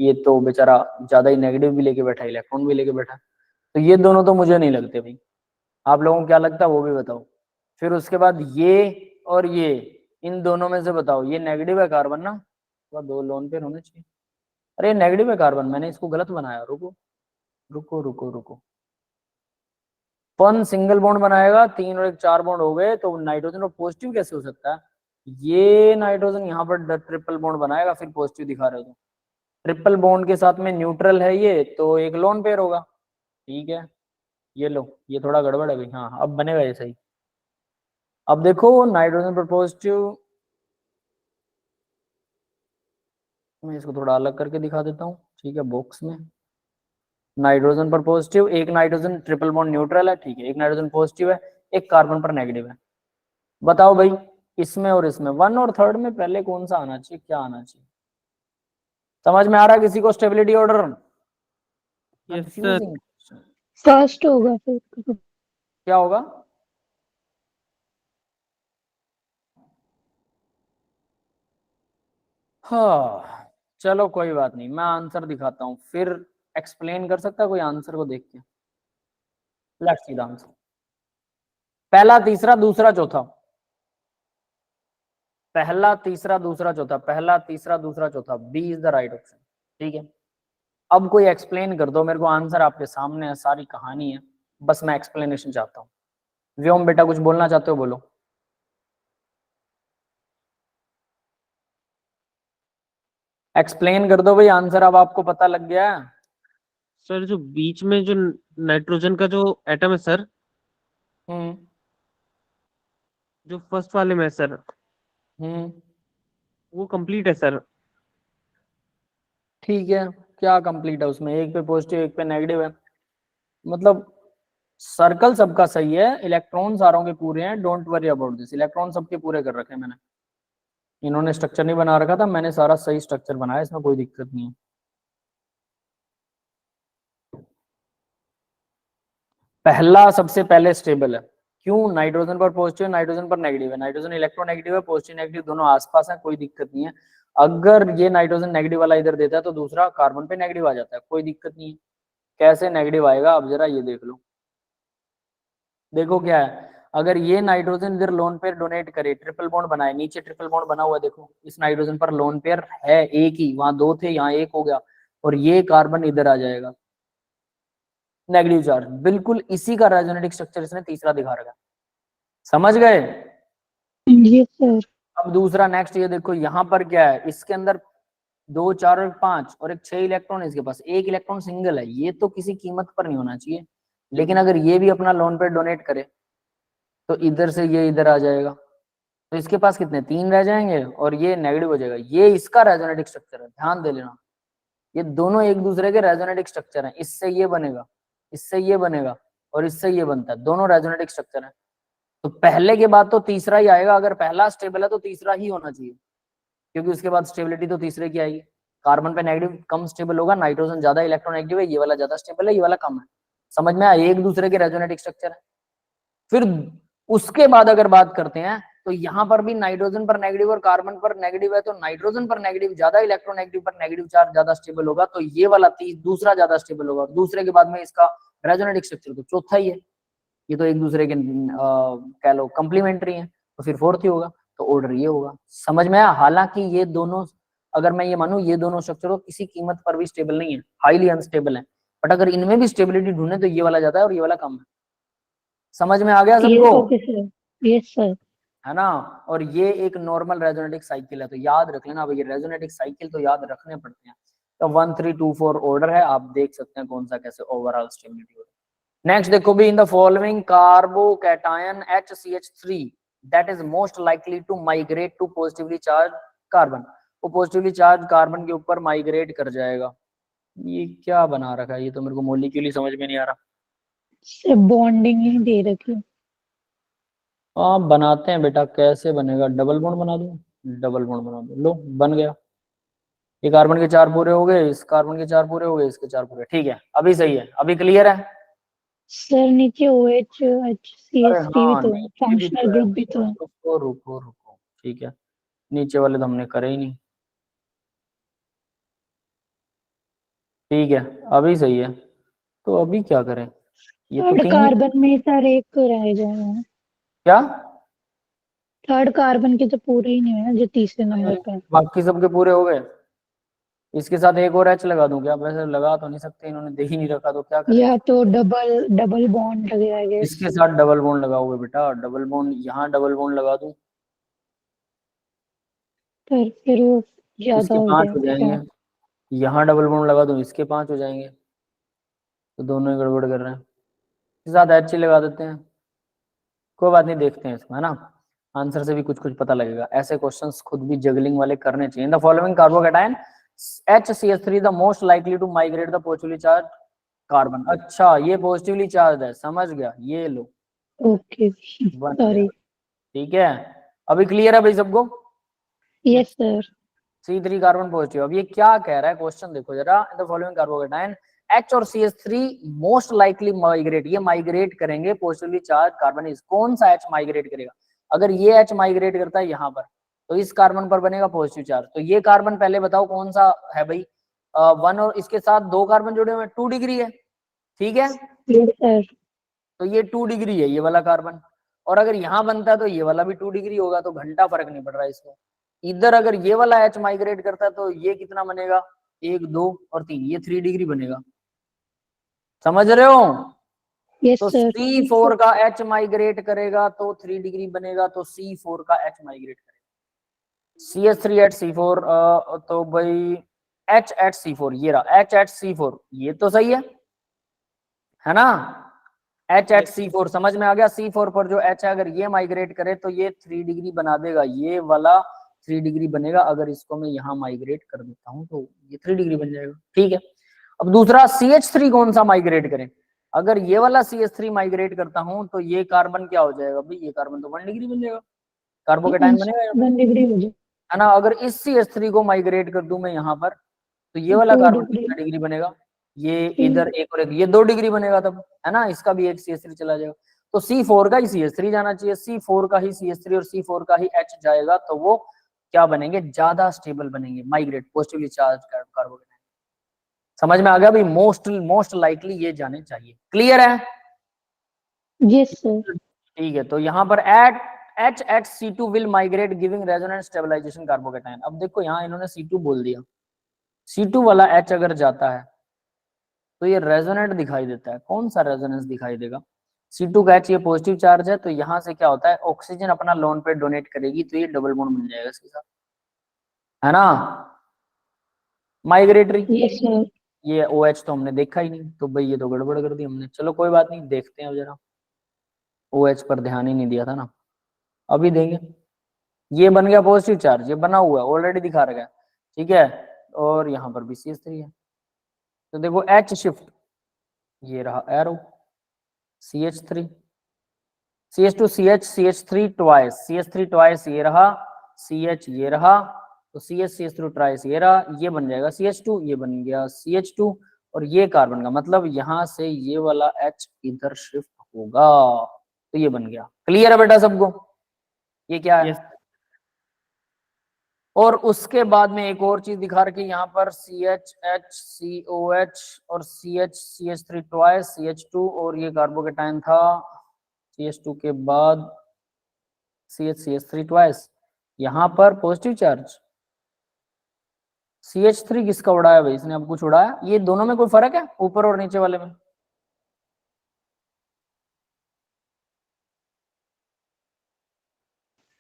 ये तो बेचारा ज्यादा ही नेगेटिव भी लेके बैठा है, इलेक्ट्रॉन भी लेके बैठा है। तो ये दोनों तो मुझे नहीं लगते भाई, आप लोगों को क्या लगता है वो भी बताओ। फिर उसके बाद ये और ये, इन दोनों में से बताओ, ये नेगेटिव है कार्बन ना, तो 2 लोन पेयर होने चाहिए। अरे नेगेटिव है कार्बन, मैंने इसको गलत बनाया, रुको रुको रुको रुको। पन सिंगल बॉन्ड बनाएगा, 3 और 1 4 बॉन्ड हो गए, तो नाइट्रोजन और पॉजिटिव कैसे हो सकता है? ये नाइट्रोजन यहाँ पर ट्रिपल बॉन्ड बनाएगा, फिर पॉजिटिव दिखा रहे हो तो ट्रिपल बॉन्ड के साथ में न्यूट्रल है ये, तो एक लोन पेयर होगा। ठीक है, ये लो, ये थोड़ा गड़बड़ है भाई, हाँ अब बनेगा ये सही। अब देखो नाइट्रोजन पर पॉजिटिव, मैं इसको थोड़ा अलग करके दिखा देता हूँ, ठीक है, बॉक्स में नाइट्रोजन पर पॉजिटिव, एक नाइट्रोजन ट्रिपल बॉन्ड न्यूट्रल है, ठीक है, एक नाइट्रोजन पॉजिटिव है, एक कार्बन पर नेगेटिव है। बताओ भाई, इसमें और इसमें 1 और 3rd में पहले कौन सा आना चाहिए, क्या आना चाहिए? समझ में आ रहा है किसी को stability order? Yes sir. Confusing. First होगा फिर। क्या होगा? हाँ चलो कोई बात नहीं, मैं आंसर दिखाता हूँ, फिर एक्सप्लेन कर सकता है कोई आंसर को देख के? Let's see the answer. पहला तीसरा दूसरा चौथा, पहला तीसरा दूसरा चौथा, पहला तीसरा दूसरा चौथा, B is the right option. ठीक है, अब कोई एक्सप्लेन कर दो मेरे को, आंसर आपके सामने है, सारी कहानी है, बस मैं एक्सप्लेनेशन चाहता हूँ। व्योम बेटा कुछ बोलना चाहते हो, बोलो। एक्सप्लेन कर दो भाई, आंसर अब आपको पता लग गया है। सर जो बीच में जो नाइट्रोजन का जो एटम है सर, हम्म जो फर्स्ट वाले में है सर, हम्म वो कंप्लीट है सर। ठीक है, क्या कंप्लीट है उसमें? एक पे पॉजिटिव एक पे नेगेटिव है, मतलब सर्कल सबका सही है, इलेक्ट्रॉन सारों के पूरे हैं, don't worry about this, electron सबके पूरे कर रखे हैं मैंने। इन्होंने स्ट्रक्चर नहीं बना रखा था, मैंने सारा सही स्ट्रक्चर बनाया, इसमें कोई दिक्कत नहीं है। पहला सबसे पहले स्टेबल है, क्यों? नाइट्रोजन पर पॉजिटिव, नाइट्रोजन पर नेगेटिव है, नाइट्रोजन इलेक्ट्रोनेगेटिव है, पॉजिटिव नेगेटिव दोनों आसपास है, कोई दिक्कत नहीं है। अगर ये नाइट्रोजन नेगेटिव वाला इधर देता है तो दूसरा कार्बन पे नेगेटिव आ जाता है, कोई दिक्कत नहीं है। कैसे नेगेटिव आएगा, अब जरा ये देख लो। देखो क्या है, अगर ये नाइट्रोजन इधर लोन पेयर डोनेट करे, ट्रिपल बॉन्ड बनाए, नीचे ट्रिपल बॉन्ड बना हुआ है, देखो इस नाइट्रोजन पर लोन पेयर है एक ही, वहां 2 थे, यहाँ 1 हो गया, और ये कार्बन इधर आ जाएगा, नेगेटिव चार्ज, बिल्कुल इसी का रेजोनेटिक स्ट्रक्चर इसने तीसरा दिखा रखा है। समझ गए? Yes sir. अब दूसरा नेक्स्ट ये देखो, यहाँ पर क्या है, इसके अंदर 2 4 और 5 और एक 6 इलेक्ट्रॉन, इसके पास 1 इलेक्ट्रॉन सिंगल है, ये तो किसी कीमत पर नहीं होना चाहिए, लेकिन अगर ये भी अपना लोन पेयर डोनेट करे तो इधर से ये इधर आ जाएगा, तो इसके पास कितने 3 रह जाएंगे, और ये नेगेटिव हो जाएगा। ये इसका रेजोनेटिक स्ट्रक्चर है, ध्यान दे लेना, ये दोनों एक दूसरे के रेजोनेटिक स्ट्रक्चर हैं, इससे ये बनेगा, इससे ये बनेगा, और इससे ये बनता है, दोनों रेजोनेटिक स्ट्रक्चर है। तो पहले के बाद तो तीसरा ही आएगा, अगर पहला स्टेबल है तो तीसरा ही होना चाहिए, क्योंकि उसके बाद स्टेबिलिटी तो तीसरे की आएगी। कार्बन पे नेगेटिव कम स्टेबल होगा, नाइट्रोजन ज्यादा इलेक्ट्रोनेगेटिव है, ये वाला ज्यादा स्टेबल है, ये वाला कम है। समझ में आया? एक दूसरे के रेजोनेटिक स्ट्रक्चर है। फिर उसके बाद अगर बात करते हैं तो यहाँ पर भी नाइट्रोजन पर नेगेटिव और कार्बन पर नेगेटिव है, तो नाइट्रोजन पर नेगेटिव ज्यादा, इलेक्ट्रोनेगेटिव पर नेगेटिव चार्ज ज्यादा स्टेबल होगा, तो ये वाला दूसरा ज्यादा स्टेबल होगा। दूसरे के बाद में इसका रेजोनेटिक स्ट्रक्चर तो चौथा ही है, ये तो एक दूसरे के कह लो कंप्लीमेंट्री है, तो फिर फोर्थ ही होगा, तो ऑर्डर ये होगा। समझ में आया? हालांकि ये दोनों, अगर मैं ये मानूं ये दोनों स्ट्रक्चर किसी कीमत पर भी स्टेबल नहीं है, हाईली अनस्टेबल है, बट अगर इनमें भी स्टेबिलिटी ढूंढे तो ये वाला ज्यादा है और ये वाला कम है। समझ में आ गया सबको? Okay sir, yes sir. है ना? और ये एक नॉर्मल रेजोनेटिक साइकिल है, तो याद रख लेना भाई, रेजोनेटिक साइकिल तो याद रखने पड़ते हैं। तो 1 3 2 4 ऑर्डर है, आप देख सकते हैं कौन सा कैसे ओवरऑल स्टेबिलिटी हो रही है। नेक्स्ट देखो भी, in the following carbocation HCH3 that is most likely to migrate to positively charge carbon, वो पॉजिटिवली चार्ज कार्बन के ऊपर माइग्रेट कर जाएगा। ये क्या बना रखा है? ये तो मेरे को मॉलिक्यूल समझ में नहीं आ रहा। सर बॉन्डिंग ही दे रखी है। आप बनाते हैं बेटा, कैसे बनेगा? डबल बॉन्ड बना दूं? डबल बॉन्ड बना दो, लो बन गया। ये कार्बन के 4 पूरे हो गए, इस कार्बन के 4 पूरे हो गए, इसके 4 पूरे। ठीक है, अभी सही है, अभी क्लियर है? सर नीचे OH अरे HCH3 भी हाँ, तो है, नीचे भी फंक्शनल तो है। ग्रुप भी तो है। रुको रुको रुको, ठीक है, नीचे वाले तो हमने करे ही नहीं। ठीक है, अभी सही है, तो अभी क्या करें? ये तो थर्ड तीन ही, कार्बन में सर एक रह जाएगा। क्या? थर्ड कार्बन के तो पूरे ही नहीं हुए ना, जो तीसरे नंबर पे है। बाकी सबके पूरे हो गए। इसके साथ एक और H लगा दूं क्या? वैसे लगा तो नहीं सकते, इन्होंने दे ही नहीं रखा, तो क्या करें? या तो डबल डबल बॉन्ड लगेगा आई गेस। इसके साथ डबल बॉन्ड लगाओगे बेटा, डबल बॉन्ड, यहाँ डबल बॉन्ड लगा दूं, पर फिर वो ज्यादा इसके हो 5 हो जाएगा। जाएंगे। यहाँ डबल बॉन्ड लगा दूं, इसके 5 हो जाएंगे, तो दोनों ही गड़बड़ कर रहे हैं। इसके साथ H ही लगा देते हैं, कोई बात नहीं, देखते हैं इसमें, है ना? आंसर से भी कुछ कुछ पता लगेगा। ऐसे क्वेश्चंस खुद भी जगलिंग वाले करने चाहिए। The following carbocation HCH3 the most likely to migrate the positively charge carbon. अच्छा, ये पॉजिटिवली चार्ज है, समझ गया, ये लो ओके बन गया। सॉरी। ठीक है, अभी क्लियर है भाई सबको? Yes sir. C3 carbon positive. अब ये क्या कह रहा है क्वेश्चन, देखो जरा। द फॉलोइंग कार्बोकैटायन H और CH3 मोस्ट लाइकली माइग्रेट, ये माइग्रेट करेंगे पॉजिटिवली चार्ज कार्बन। इस कौन सा H माइग्रेट करेगा? अगर ये H माइग्रेट करता है यहाँ पर, तो इस कार्बन पर बनेगा पॉजिटिव चार्ज। तो ये कार्बन पहले बताओ कौन सा है भाई? 1 और इसके साथ 2 कार्बन जुड़े हुए हैं, 2 डिग्री है, ठीक है? Yes sir. तो ये 2 डिग्री है ये वाला कार्बन, और अगर यहाँ बनता है तो ये वाला भी 2 डिग्री होगा, तो घंटा फर्क नहीं पड़ रहा है इसको। इधर अगर ये वाला H माइग्रेट करता है तो ये कितना बनेगा? 1 2 और 3, ये 3 डिग्री बनेगा। समझ रहे हो? यस तो सर। C4 का H माइग्रेट करेगा तो 3 डिग्री बनेगा, तो C4 का H माइग्रेट करेगा। CH3HC4 तो भाई HHC4 ये रहा, HHC4 ये तो सही है ना? HHC4 समझ में आ गया? C4 पर जो H है, अगर ये माइग्रेट करे तो ये 3 डिग्री बना देगा, ये वाला 3 डिग्री बनेगा। अगर इसको मैं यहाँ माइग्रेट कर देता हूँ तो ये 3 डिग्री बन जाएगा। ठीक है, अब दूसरा CH3 कौन सा माइग्रेट करे? अगर ये वाला CH3 माइग्रेट करता हूं तो ये कार्बन क्या हो जाएगा भाई? ये कार्बन तो 1 डिग्री बन जाएगा, कार्बोकैटायन बनेगा यहाँ पे, 1 डिग्री हो जाए, है ना? अगर इस CH3 को माइग्रेट कर दूं मैं यहाँ पर, तो ये वाला 2 कार्बन डिग्री। कितना डिग्री बनेगा? ये इधर एक और एक, ये 2 डिग्री बनेगा तब, है ना? इसका भी एक CH3 चला जाएगा, तो C4 का ही CH3 जाना चाहिए, C4 का ही CH3 और C4 का ही H जाएगा, तो वो क्या बनेंगे? ज्यादा स्टेबल बनेंगे, माइग्रेट पॉजिटिवली चार्ज कार्बोकैटायन। समझ में आ गया भाई? मोस्ट लाइकली ये जाने चाहिए। क्लियर है? Yes sir. ठीक है, तो यहाँ पर HHC2 will migrate giving resonance stabilization carbocation. अब देखो यहाँ इन्होंने C2 बोल दिया, C2 वाला H अगर जाता है तो ये रेजोनेंट दिखाई देता है। कौन सा रेजोनेंस दिखाई देगा? C2 का H ये पॉजिटिव चार्ज है, तो यहाँ से क्या होता है? ऑक्सीजन अपना लोन पे डोनेट करेगी, तो ये डबल बॉन्ड बन जाएगा इसके साथ, है ना? माइग्रेटरी। Yes sir. ये OH तो हमने देखा ही नहीं, तो भाई ये तो गड़बड़ कर दी हमने। चलो कोई बात नहीं, देखते हैं जरा। OH पर ध्यान ही नहीं दिया था ना, अभी देंगे। ये बन गया पॉजिटिव चार्ज, ये बना हुआ है ऑलरेडी दिखा रखा है, ठीक है? और यहाँ पर भी CH3 है, तो देखो H शिफ्ट, ये रहा arrow, CH3 CH2 CH CH3 twice, CH3 twice ये रहा, CH ये रहा, तो CH CH3 ट्वाइस ये रहा, ये बन जाएगा CH2, ये बन गया CH2, और ये कार्बन का मतलब यहाँ से ये वाला H इधर शिफ्ट होगा, तो ये बन गया। क्लियर है बेटा सबको? ये क्या है? Yes. और उसके बाद में एक और चीज दिखा रखी है यहाँ पर, CH और CH3 ट्वाइस CH2, और ये कार्बोकेटाइन था CH2 के बाद CH3 ट्वाइस, यहाँ पर पॉजिटिव चार्ज। CH3 किसका उड़ाया भाई? इसने अब कुछ उड़ाया? ये दोनों में कोई फर्क है ऊपर और नीचे वाले में?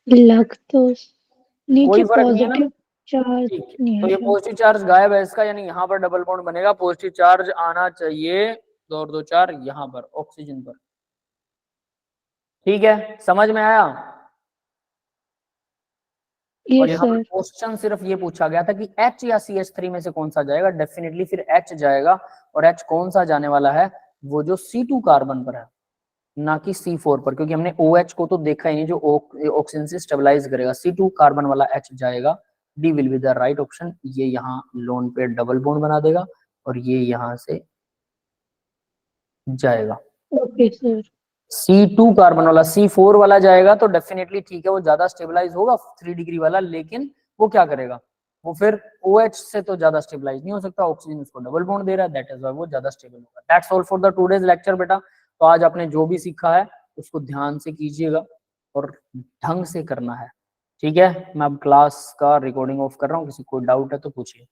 लग तो नीचे कोई फर्क नहीं है ना? पॉजिटिव चार्ज ठीक है, नहीं तो है ये शायद। पॉजिटिव चार्ज गायब है इसका, यानी यहाँ पर डबल बॉन्ड बनेगा, पॉजिटिव चार्ज आना चाहिए 2 और 2 4 यहाँ पर ऑक्सीजन पर। ठीक है, समझ में आया? और यस यहाँ पर सर। क्वेश्चन सिर्फ ये पूछा गया था कि H या CH3 में से कौन सा जाएगा, डेफिनेटली फिर H जाएगा। और H कौन सा जाने वाला है? वो जो C2 कार्बन पर है, ना कि C4 पर, क्योंकि हमने OH को तो देखा ही नहीं जो ऑक्सीजन से स्टेबलाइज करेगा। C2 कार्बन वाला H जाएगा, D will be the right option. ये यहाँ लोन पे डबल बॉन्ड बना देगा और ये यहाँ से जाएगा। Okay sir. C2 कार्बन वाला C4 वाला जाएगा तो डेफिनेटली ठीक है, वो ज्यादा स्टेबलाइज होगा 3 डिग्री वाला, लेकिन वो क्या करेगा, वो फिर OH से तो ज्यादा स्टेबलाइज नहीं हो सकता, ऑक्सीजन उसको डबल बॉन्ड दे रहा है, दैट इज व्हाई वो ज्यादा स्टेबल होगा। That's all for the today's lecture बेटा। तो आज आपने जो भी सीखा है उसको ध्यान से कीजिएगा और ढंग से करना है, ठीक है? मैं अब क्लास का रिकॉर्डिंग ऑफ कर रहा हूँ, किसी को डाउट है तो पूछिए।